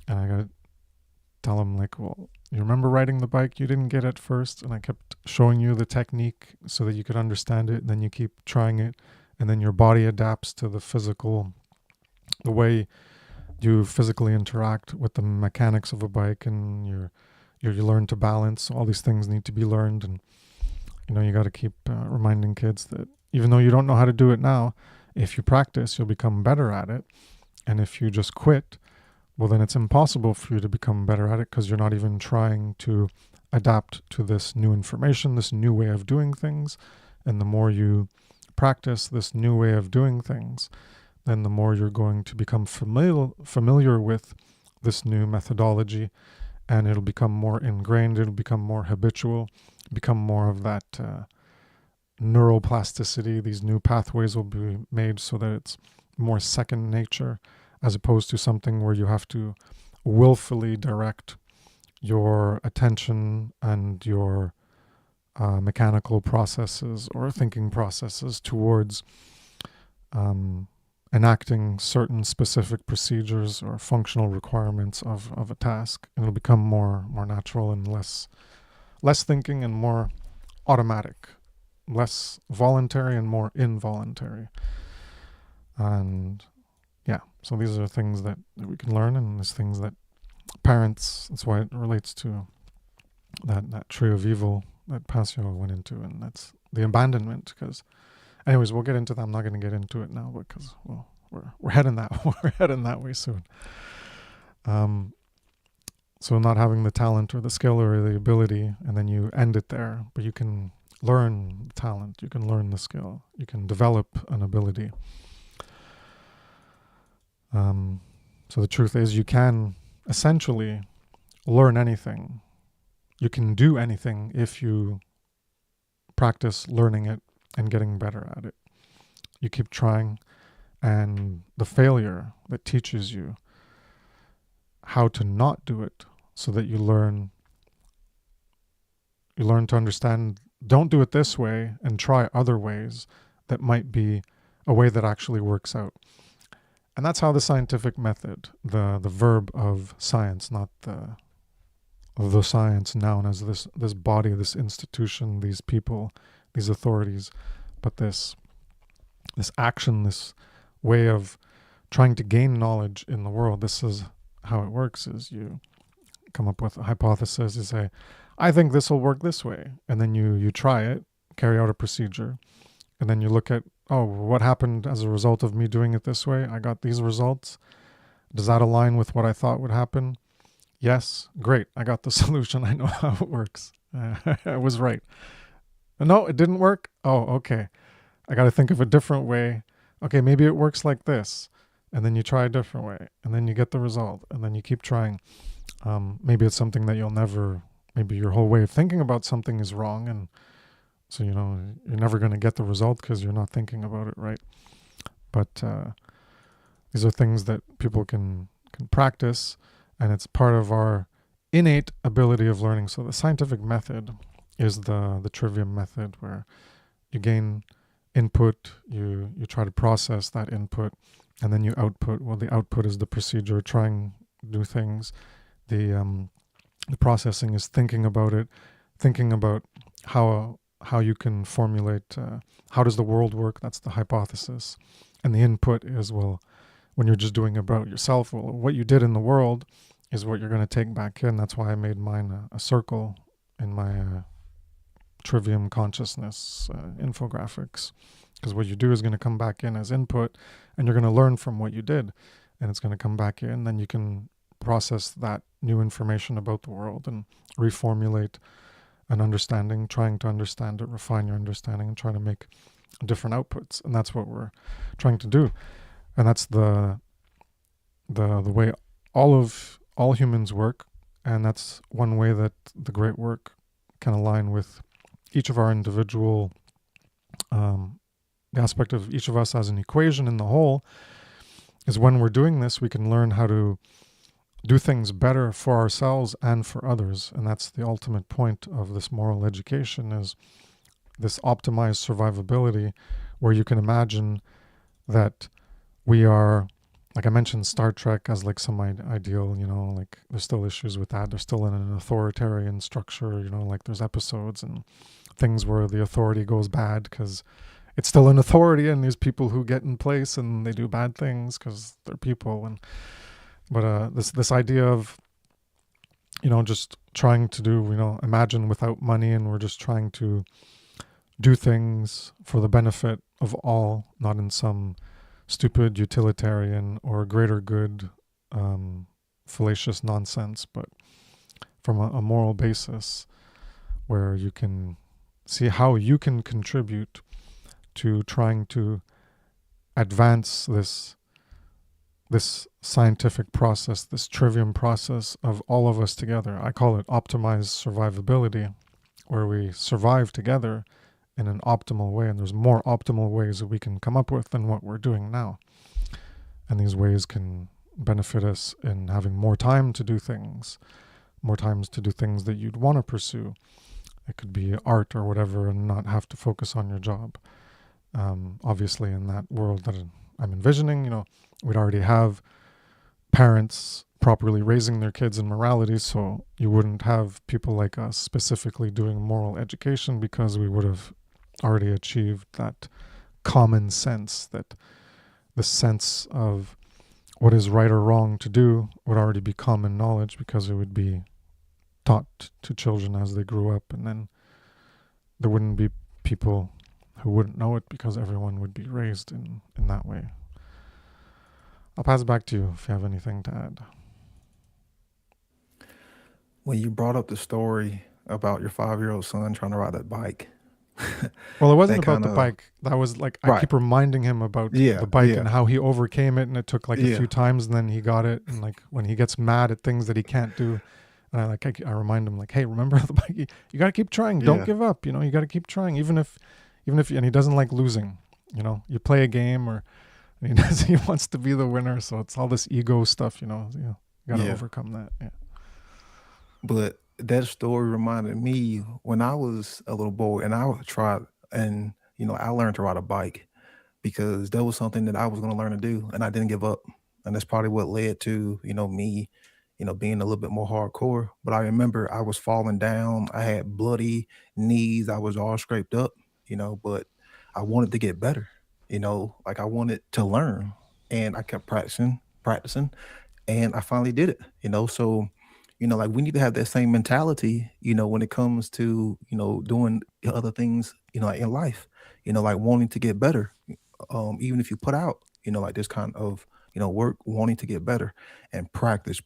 Speaker 1: And I gotta tell him, like, well, you remember riding the bike? You didn't get it first, and I kept showing you the technique so that you could understand it, and then you keep trying it, and then your body adapts to the way you physically interact with the mechanics of a bike, and you learn to balance. All these things need to be learned, and you got to keep reminding kids that even though you don't know how to do it now, if you practice, you'll become better at it. And if you just quit, well, then it's impossible for you to become better at it because you're not even trying to adapt to this new information, this new way of doing things. And the more you practice this new way of doing things, then the more you're going to become familiar with this new methodology, and it'll become more ingrained, it'll become more habitual, become more of that neuroplasticity. These new pathways will be made so that it's more second nature, as opposed to something where you have to willfully direct your attention and your mechanical processes or thinking processes towards enacting certain specific procedures or functional requirements of a task. And it'll become more natural and less thinking and more automatic, less voluntary and more involuntary. And yeah, so these are things that we can learn, and there's things that parents, that's why it relates to that tree of evil that Passio went into, and that's the abandonment. Because anyways, we'll get into that. I'm not going to get into it now because we're heading that way soon. So not having the talent or the skill or the ability, and then you end it there, but you can learn talent, you can learn the skill, you can develop an ability. So the truth is, you can essentially learn anything. You can do anything if you practice learning it and getting better at it. You keep trying, and the failure that teaches you how to not do it, so that you learn to understand, don't do it this way, and try other ways that might be a way that actually works out. And that's how the scientific method, the verb of science, not the science noun as this body, this institution, these people, these authorities, but this action, this way of trying to gain knowledge in the world. This is how it works: is you come up with a hypothesis, you say, I think this will work this way, and then you try it, carry out a procedure, and then you look at, oh, what happened as a result of me doing it this way? I got these results. Does that align with what I thought would happen? Yes, great. I got the solution. I know how it works. I was right. No, it didn't work. Oh, okay. I got to think of a different way. Okay, maybe it works like this. And then you try a different way, and then you get the result, and then you keep trying. Maybe it's something that maybe your whole way of thinking about something is wrong, and so, you're never going to get the result because you're not thinking about it right. But these are things that people can practice, and it's part of our innate ability of learning. So the scientific method is the trivium method, where you gain input, you try to process that input, and then you output. Well, the output is the procedure, trying new things. The processing is thinking about it, thinking about how you can formulate, how does the world work? That's the hypothesis. And the input is, well, when you're just doing about yourself, well, what you did in the world is what you're going to take back in. That's why I made mine a circle in my trivium consciousness infographics, because what you do is going to come back in as input, and you're going to learn from what you did, and it's going to come back in. Then you can process that new information about the world and reformulate an understanding, trying to understand it, refine your understanding, and try to make different outputs. And that's what we're trying to do. And that's the way all humans work. And that's one way that the great work can align with each of our individual, the aspect of each of us as an equation in the whole, is when we're doing this, we can learn how to do things better for ourselves and for others. And that's the ultimate point of this moral education, is this optimized survivability, where you can imagine that we are, like I mentioned Star Trek as like some ideal, like there's still issues with that. They're still in an authoritarian structure, like there's episodes and things where the authority goes bad because it's still an authority, and these people who get in place and they do bad things because they're people. But this idea of, just trying to do, imagine without money, and we're just trying to do things for the benefit of all, not in some stupid utilitarian or greater good fallacious nonsense, but from a moral basis where you can see how you can contribute to trying to advance this scientific process, this trivium process of all of us together. I call it optimized survivability, where we survive together in an optimal way, and there's more optimal ways that we can come up with than what we're doing now. And these ways can benefit us in having more time to do things, more times to do things that you'd want to pursue. It could be art or whatever, and not have to focus on your job. Obviously, in that world that I'm envisioning, we'd already have parents properly raising their kids in morality, so you wouldn't have people like us specifically doing moral education, because we would have already achieved that common sense, that the sense of what is right or wrong to do would already be common knowledge, because it would be taught to children as they grew up, and then there wouldn't be people who wouldn't know it, because everyone would be raised in that way. I'll pass it back to you if you have anything to add.
Speaker 2: When you brought up the story about your 5-year-old son trying to ride that bike,
Speaker 1: Well, it wasn't
Speaker 2: that
Speaker 1: about the
Speaker 2: kinda
Speaker 1: bike. That was like, I
Speaker 2: Right.
Speaker 1: keep reminding him about
Speaker 2: Yeah,
Speaker 1: the bike
Speaker 2: yeah.
Speaker 1: and how he overcame it, and it took like a
Speaker 2: Yeah.
Speaker 1: few times, and then he got it. And like when he gets mad at things that he can't do, and I remind him, like, hey, remember the bike? You got to keep trying. Don't
Speaker 2: Yeah.
Speaker 1: give up. You got to keep trying, even if, and he doesn't like losing. You play a game, or he wants to be the winner. So it's all this ego stuff. You got to
Speaker 2: Yeah.
Speaker 1: overcome that. Yeah.
Speaker 2: But that story reminded me when I was a little boy and I tried, and I learned to ride a bike because that was something that I was going to learn to do, and I didn't give up. And that's probably what led to me being a little bit more hardcore. But I remember I was falling down, I had bloody knees, I was all scraped up, but I wanted to get better, like I wanted to learn, and I kept practicing, and I finally did it. So like we need to have that same mentality, when it comes to doing other things, like in life, like wanting to get better. Even if you put out, like this kind of work, wanting to get better, and practice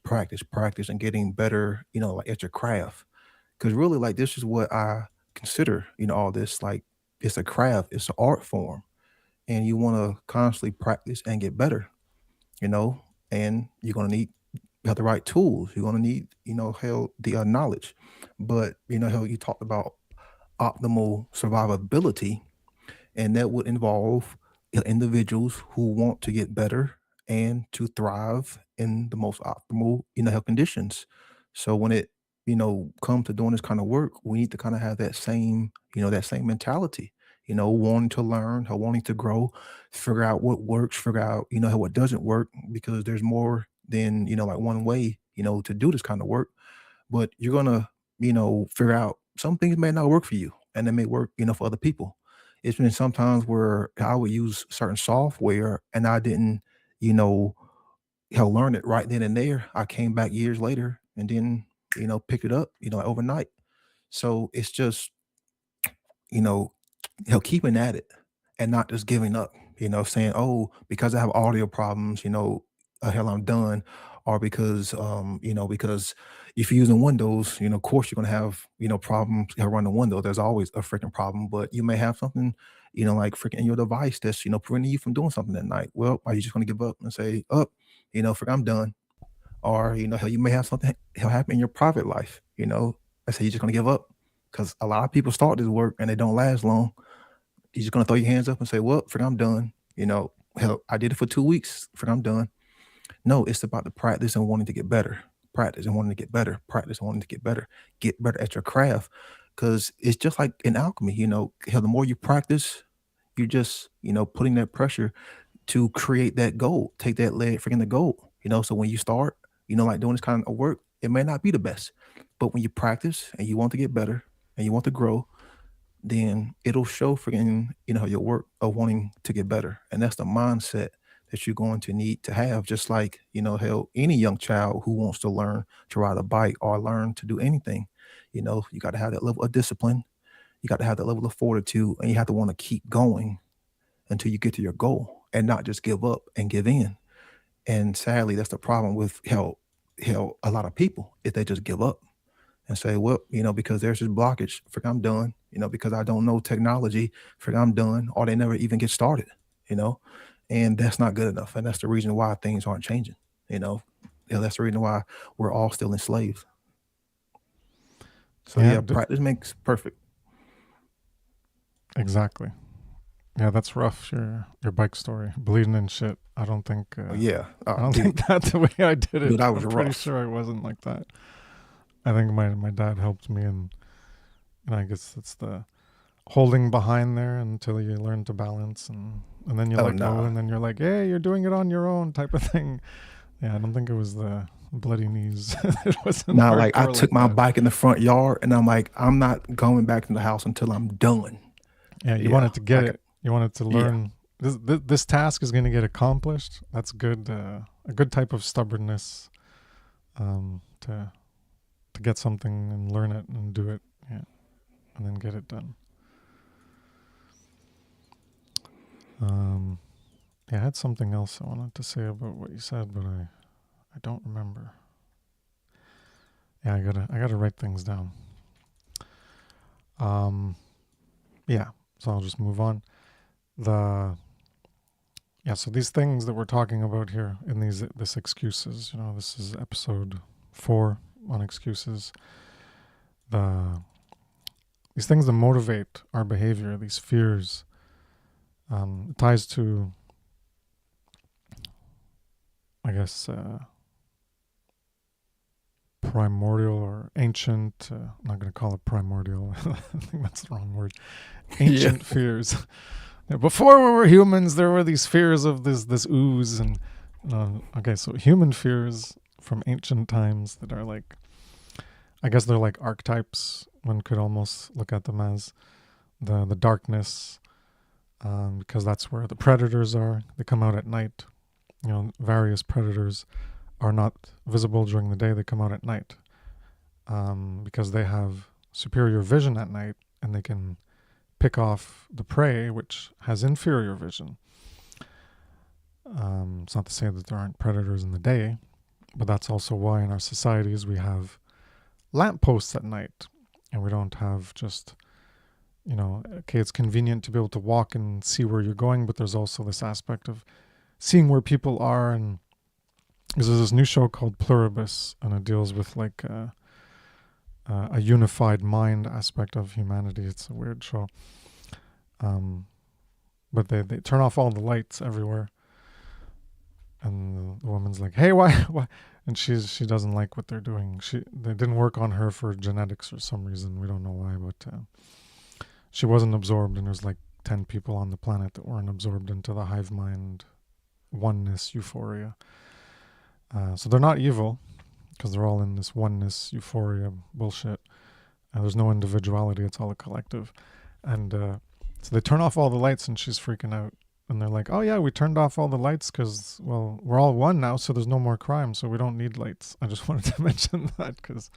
Speaker 2: and getting better, like at your craft. Because really, like, this is what I consider, all this, like, it's a craft, it's an art form, and you want to constantly practice and get better, you know, and you're going to need, you have the right tools. You're going to need, hell, the knowledge. But, hell, you talked about optimal survivability, and that would involve individuals who want to get better and to thrive in the most optimal, health conditions. So when it, come to doing this kind of work, we need to kind of have that same mentality, wanting to learn, or wanting to grow, figure out what works, figure out, what doesn't work, because there's more than, like one way, to do this kind of work. But you're gonna, figure out some things may not work for you, and they may work, for other people. It's been sometimes where I would use certain software and I didn't, you know, learn it right then and there. I came back years later and then, pick it up, like overnight. So it's just, you know, keeping at it and not just giving up, saying, oh, because I have audio problems, hell, I'm done. Or because, because if you're using Windows, of course you're going to have, problems running Windows. There's always a freaking problem, but you may have something, like freaking in your device that's, preventing you from doing something at night. Well, are you just going to give up and say, oh, frick, I'm done? Or, hell, you may have something happen in your private life, I say you're just going to give up, because a lot of people start this work and they don't last long. You're just gonna throw your hands up and say, "Well, frick, I'm done." Hell, I did it for 2 weeks. Frick, I'm done. No, it's about the practice and wanting to get better. Practice and wanting to get better. Practice and wanting to get better. Get better at your craft, because it's just like in alchemy. Hell, the more you practice, you're just putting that pressure to create that gold. Take that lead, freaking the gold. So when you start, like doing this kind of work, it may not be the best, but when you practice and you want to get better and you want to grow, then it'll show freaking, your work of wanting to get better. And that's the mindset that you're going to need to have, just like, hell, any young child who wants to learn to ride a bike or learn to do anything, you got to have that level of discipline. You got to have that level of fortitude, and you have to want to keep going until you get to your goal and not just give up and give in. And sadly, that's the problem with, hell, help a lot of people if they just give up and say, well, because there's this blockage, frick, I'm done. Because I don't know technology, frick, I'm done. Or they never even get started, you know, and that's not good enough. And that's the reason why things aren't changing, that's the reason why we're all still enslaved. So
Speaker 1: Yeah,
Speaker 2: practice makes perfect.
Speaker 1: exactly. Yeah, that's rough. Your bike story, bleeding and shit. I don't think.
Speaker 2: Yeah.
Speaker 1: I don't
Speaker 2: Dude,
Speaker 1: think that's the way I did it.
Speaker 2: dude, that was
Speaker 1: I'm pretty
Speaker 2: rough.
Speaker 1: sure I wasn't like that. I think my dad helped me, and I guess it's the holding behind there until you learn to balance, and then you
Speaker 2: Oh,
Speaker 1: let go,
Speaker 2: nah.
Speaker 1: and then you're like, hey, you're doing it on your own, type of thing. Yeah, I don't think it was the bloody knees. It wasn't
Speaker 2: Now, like, I
Speaker 1: hardcore
Speaker 2: took
Speaker 1: like
Speaker 2: my
Speaker 1: that.
Speaker 2: bike in the front yard, and I'm like, I'm not going back to the house until I'm done.
Speaker 1: Yeah, you
Speaker 2: Yeah,
Speaker 1: wanted to get
Speaker 2: like,
Speaker 1: it. You wanted to
Speaker 2: yeah.
Speaker 1: learn. This task is going to get accomplished. That's good. A good type of stubbornness. To get something and learn it and do it. Yeah, and then get it done. Yeah, I had something else I wanted to say about what you said, but I don't remember. Yeah, I gotta write things down. Yeah, so I'll just move on. So these things that we're talking about here in this excuses, this is episode 4 on excuses. These things that motivate our behavior, these fears, it ties to, I guess, primordial or ancient. I'm not going to call it primordial. I think that's the wrong word. Ancient fears. Before we were humans, there were these fears of this ooze and okay, so human fears from ancient times that are like, I guess they're like archetypes. One could almost look at them as the darkness, because that's where the predators are. They come out at night. Various predators are not visible during the day. They come out at night, because they have superior vision at night, and they can pick off the prey, which has inferior vision. It's not to say that there aren't predators in the day, but that's also why in our societies we have lampposts at night, and we don't have just, okay, it's convenient to be able to walk and see where you're going, but there's also this aspect of seeing where people are. And there's this new show called Pluribus, and it deals with like a unified mind aspect of humanity. It's a weird show. But they turn off all the lights everywhere. And the woman's like, hey, why? And she doesn't like what they're doing. They didn't work on her for genetics for some reason. We don't know why, but she wasn't absorbed, and there's like 10 people on the planet that weren't absorbed into the hive mind oneness euphoria. So they're not evil, because they're all in this oneness euphoria bullshit. There's no individuality. It's all a collective. And so they turn off all the lights, and she's freaking out. And they're like, oh yeah, we turned off all the lights because, well, we're all one now, so there's no more crime, so we don't need lights. I just wanted to mention that because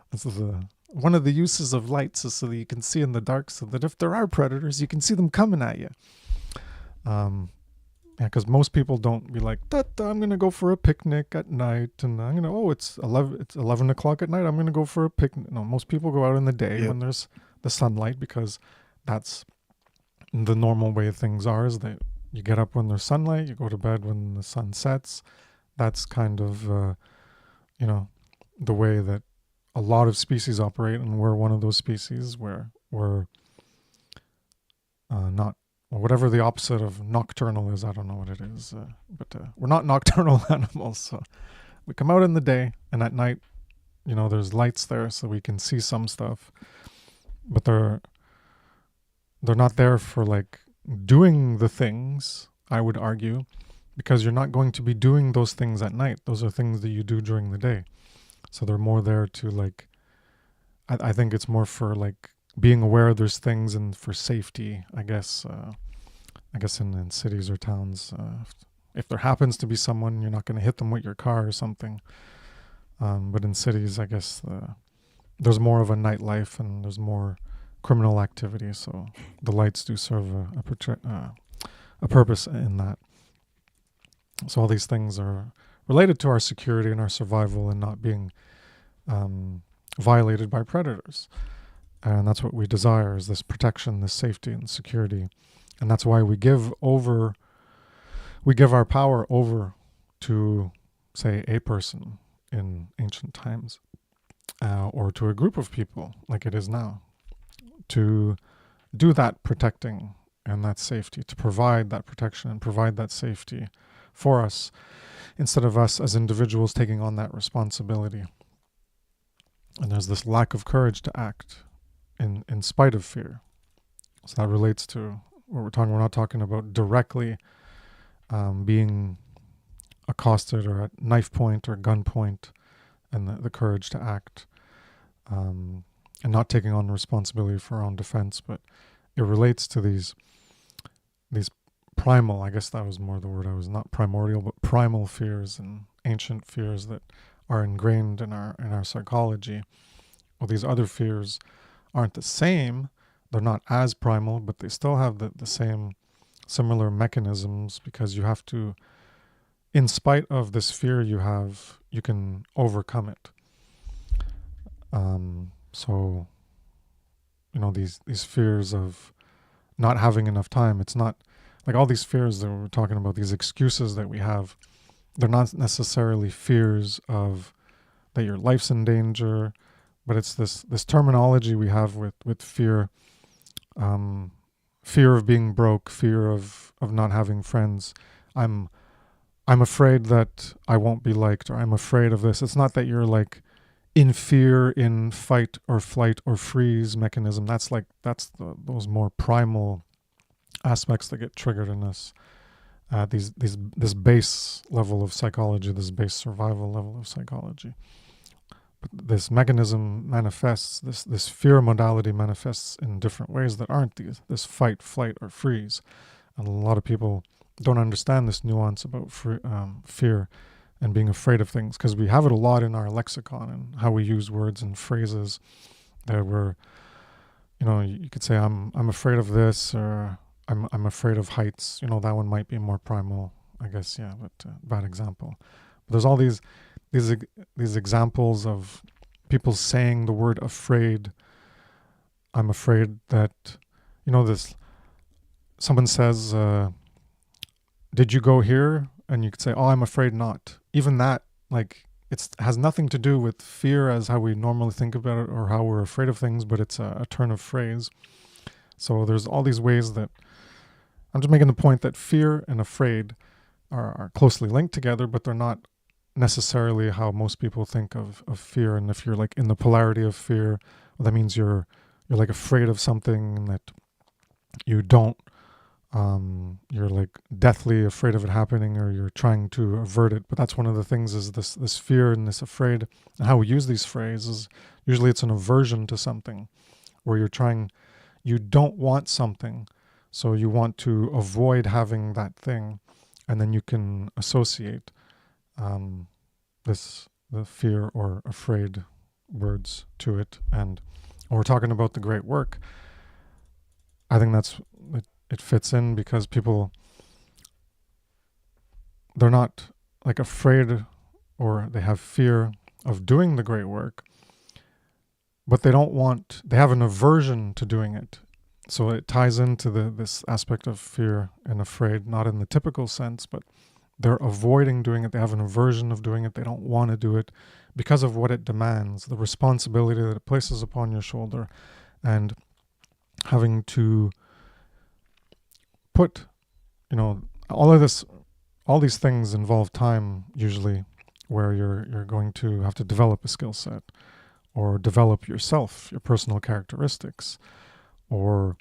Speaker 1: this is one of the uses of lights is so that you can see in the dark, so that if there are predators, you can see them coming at you. Because most people don't be like, I'm going to go for a picnic at night, and I'm going to, it's 11 o'clock at night, I'm going to go for a picnic. No, most people go out in the day when there's the sunlight, because that's the normal way things are, is that you get up when there's sunlight, you go to bed when the sun sets. That's kind of, the way that a lot of species operate, and we're one of those species where we're not, or whatever the opposite of nocturnal is, I don't know what it is, but we're not nocturnal animals, so we come out in the day, and at night, there's lights there so we can see some stuff, but they're not there for like doing the things, I would argue, because you're not going to be doing those things at night. Those are things that you do during the day. So they're more there to like, I think it's more for like being aware there's things, and for safety, I guess in cities or towns, if there happens to be someone, you're not going to hit them with your car or something. But in cities, I guess there's more of a nightlife, and there's more criminal activity, so the lights do serve a purpose in that. So all these things are related to our security and our survival and not being violated by predators. And that's what we desire, is this protection, this safety and security. And that's why we give our power over to, say, a person in ancient times, or to a group of people like it is now, to do that protecting and that safety, to provide that protection and provide that safety for us, instead of us as individuals taking on that responsibility. And there's this lack of courage to act in spite of fear. So that relates to what we're talking. We're not talking about directly being accosted or at knife point or gun point, and the courage to act, and not taking on the responsibility for our own defense. But it relates to these primal, I guess that was more the word I was, not primordial, but primal fears and ancient fears that are ingrained in our psychology. Well, these other fears aren't the same. They're not as primal, but they still have the same similar mechanisms, because you have to, in spite of this fear you have, you can overcome it. So, these fears of not having enough time, it's not like all these fears that we're talking about, these excuses that we have, they're not necessarily fears of that your life's in danger, but it's this terminology we have with fear, fear of being broke, fear of not having friends. I'm afraid that I won't be liked, or I'm afraid of this. It's not that you're like in fear, in fight or flight or freeze mechanism. That's those more primal aspects that get triggered in us. This base level of psychology, this base survival level of psychology. But this mechanism manifests, this fear modality manifests in different ways that aren't this fight, flight, or freeze. And a lot of people don't understand this nuance about fear and being afraid of things, because we have it a lot in our lexicon and how we use words and phrases that we're, you could say, I'm afraid of this, or I'm afraid of heights. That one might be more primal, I guess, yeah, but bad example. But there's all these examples of people saying the word afraid. I'm afraid that, someone says, did you go here? And you could say, oh, I'm afraid not. Even that, it has nothing to do with fear as how we normally think about it, or how we're afraid of things, but it's a turn of phrase. So there's all these ways that, I'm just making the point that fear and afraid are closely linked together, but they're not necessarily how most people think of fear. And if you're like in the polarity of fear, well, that means you're like afraid of something that you don't, you're like deathly afraid of it happening, or you're trying to avert it. But that's one of the things, is this fear and this afraid, and how we use these phrases. Usually it's an aversion to something, where you don't want something, so you want to avoid having that thing, and then you can associate the fear or afraid words to it. And when we're talking about the great work, I think it fits in, because people, they're not like afraid, or they have fear of doing the great work, but they have an aversion to doing it. So it ties into this aspect of fear and afraid, not in the typical sense, but they're avoiding doing it. They have an aversion of doing it. They don't want to do it because of what it demands, the responsibility that it places upon your shoulder, and having to put, all these things involve time usually, where you're going to have to develop a skill set, or develop yourself, your personal characteristics, or,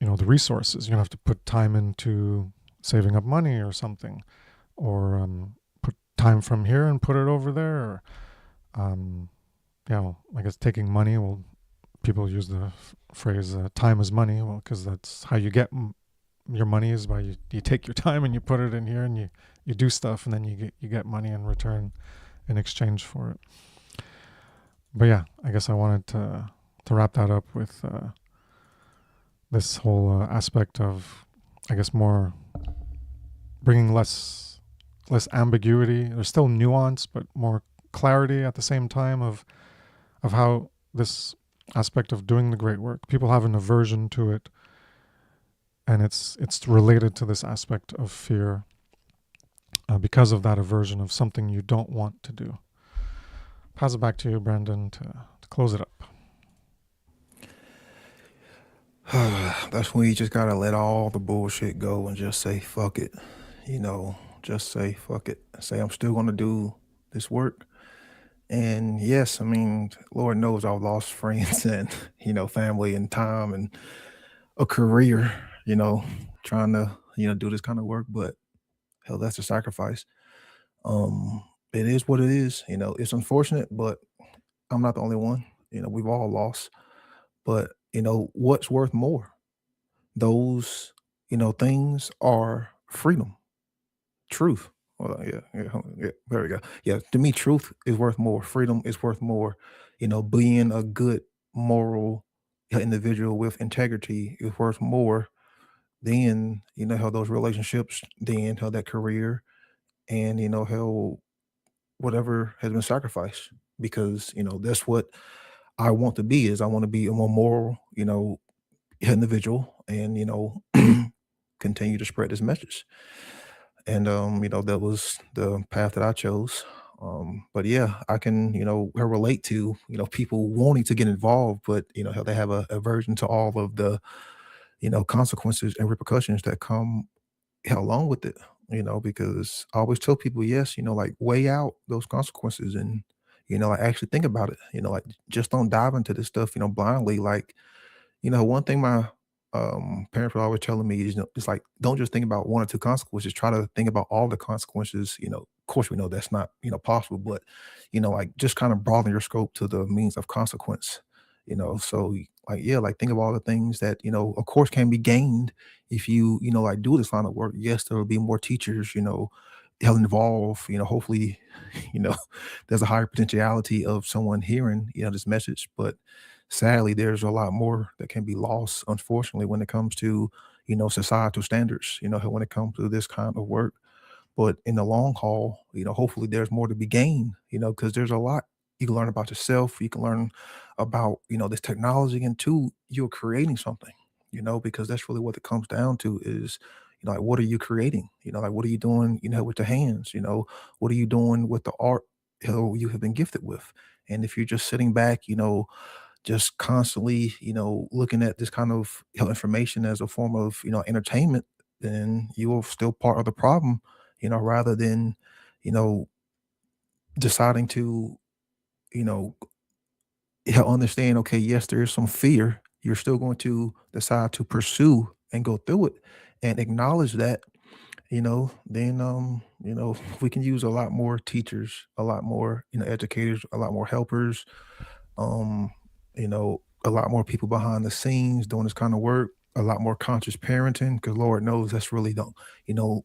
Speaker 1: the resources. You're going to have to put time into saving up money or something, or put time from here and put it over there, or, I guess taking money. Well, people use the phrase time is money, well, because that's how you get your money, is by you take your time and you put it in here, and you do stuff, and then you get money in return in exchange for it. But yeah, I guess I wanted to wrap that up with this whole aspect of, I guess, more bringing less less ambiguity. There's still nuance, but more clarity at the same time of how this aspect of doing the great work, people have an aversion to it, and it's related to this aspect of fear because of that aversion of something you don't want to do. Pass it back to you, Brandon, to close it up.
Speaker 2: That's when you just gotta let all the bullshit go and just say fuck it. Just say fuck it. Say I'm still gonna do this work. And yes, I mean, Lord knows I've lost friends and family and time and a career. Trying to do this kind of work, but hell, that's a sacrifice. It is what it is. It's unfortunate, but I'm not the only one. We've all lost. But what's worth more? Those things are freedom, truth. Well, yeah. There we go. Yeah, to me, truth is worth more. Freedom is worth more. Being a good moral individual with integrity is worth more than how those relationships, then how that career, and how whatever has been sacrificed. Because that's what I want to be. Is I want to be a more moral, individual, and continue to spread this message. And that was the path that I chose. But yeah, I can relate to people wanting to get involved, but how they have a aversion to all of the consequences and repercussions that come along with it. Because I always tell people, yes, like weigh out those consequences and like actually think about it. Like just don't dive into this stuff blindly. Like one thing my parents were always telling me is, it's like, don't just think about one or two consequences. Try to think about all the consequences. Of course, we know that's not possible, but like just kind of broaden your scope to the means of consequence. So like yeah, like think of all the things that of course, can be gained if you like do this line of work. Yes, there will be more teachers. Hell involved. Hopefully, you know, there's a higher potentiality of someone hearing this message, but sadly there's a lot more that can be lost, unfortunately, when it comes to societal standards, when it comes to this kind of work. But in the long haul, hopefully there's more to be gained, because there's a lot you can learn about yourself. You can learn about this technology, and two, you're creating something, because that's really what it comes down to is like, what are you creating? Like, what are you doing with the hands? What are you doing with the art you have been gifted with? And if you're just sitting back, just constantly, looking at this kind of information as a form of, entertainment, then you are still part of the problem, rather than, you know, deciding to, you know, understand, okay, yes, there is some fear. You're still going to decide to pursue and go through it and acknowledge that, then, we can use a lot more teachers, a lot more, educators, a lot more helpers, um, a lot more people behind the scenes doing this kind of work, a lot more conscious parenting, because Lord knows that's really you know,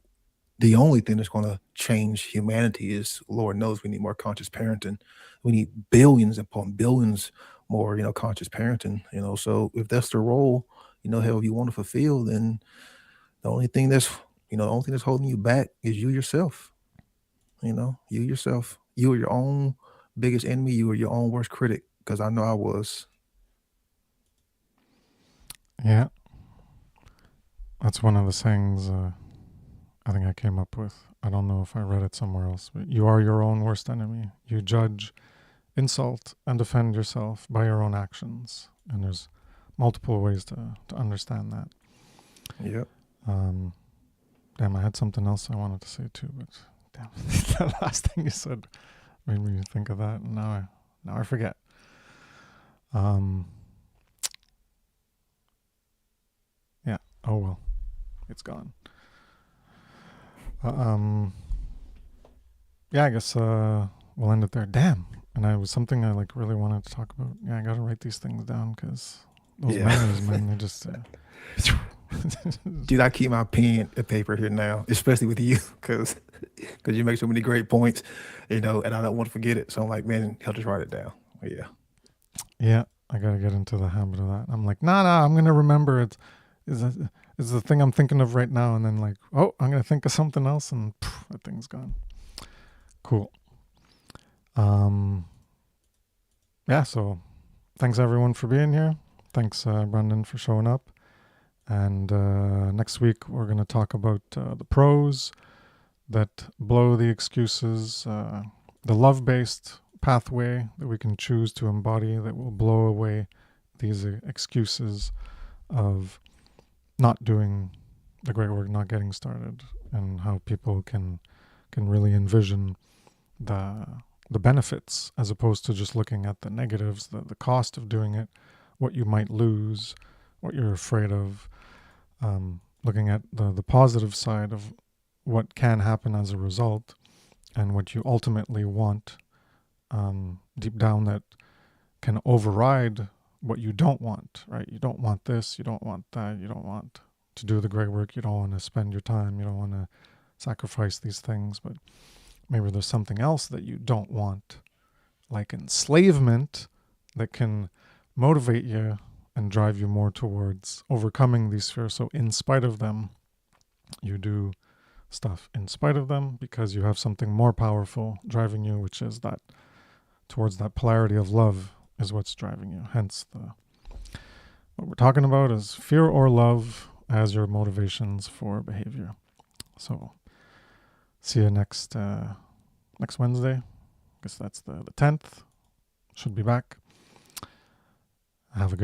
Speaker 2: the only thing that's going to change humanity is, Lord knows, we need more conscious parenting. We need billions upon billions more, conscious parenting, So if that's the role, hell, you want to fulfill, then the only thing that's holding you back is you yourself. You yourself. You are your own biggest enemy. You are your own worst critic. Because I know I was.
Speaker 1: Yeah. That's one of the sayings I think I came up with. I don't know if I read it somewhere else, but you are your own worst enemy. You judge, insult, and defend yourself by your own actions. And there's multiple ways to understand that.
Speaker 2: Yep.
Speaker 1: Damn, I had something else I wanted to say too, but damn, that last thing you said made me think of that, and now I forget. Yeah. Oh well, it's gone. Yeah, I guess we'll end it there. Damn. And I was something I like really wanted to talk about. Yeah, I gotta write these things down because those memories, man, they just.
Speaker 2: Dude, I keep my pen and paper here now, especially with you, because you make so many great points, and I don't want to forget it. So I'm like, man, I'll just write it down. Yeah.
Speaker 1: Yeah, I gotta get into the habit of that. I'm like, nah, I'm gonna remember it. is the thing I'm thinking of right now, and then like, oh, I'm gonna think of something else, and that thing's gone. Cool. Yeah. So, thanks everyone for being here. Thanks, Brendan, for showing up. And next week we're gonna talk about the pros that blow the excuses, the love-based pathway that we can choose to embody that will blow away these excuses of not doing the great work, not getting started, and how people can really envision the benefits as opposed to just looking at the negatives, the cost of doing it, what you might lose, what you're afraid of, looking at the positive side of what can happen as a result and what you ultimately want deep down that can override what you don't want, right? You don't want this, you don't want that, you don't want to do the great work, you don't want to spend your time, you don't want to sacrifice these things, but maybe there's something else that you don't want, like enslavement, that can motivate you and drive you more towards overcoming these fears. So in spite of them, you do stuff in spite of them because you have something more powerful driving you, which is that towards that polarity of love is what's driving you. Hence, what we're talking about is fear or love as your motivations for behavior. So, see you next Wednesday. I guess that's the 10th. Should be back. Have a good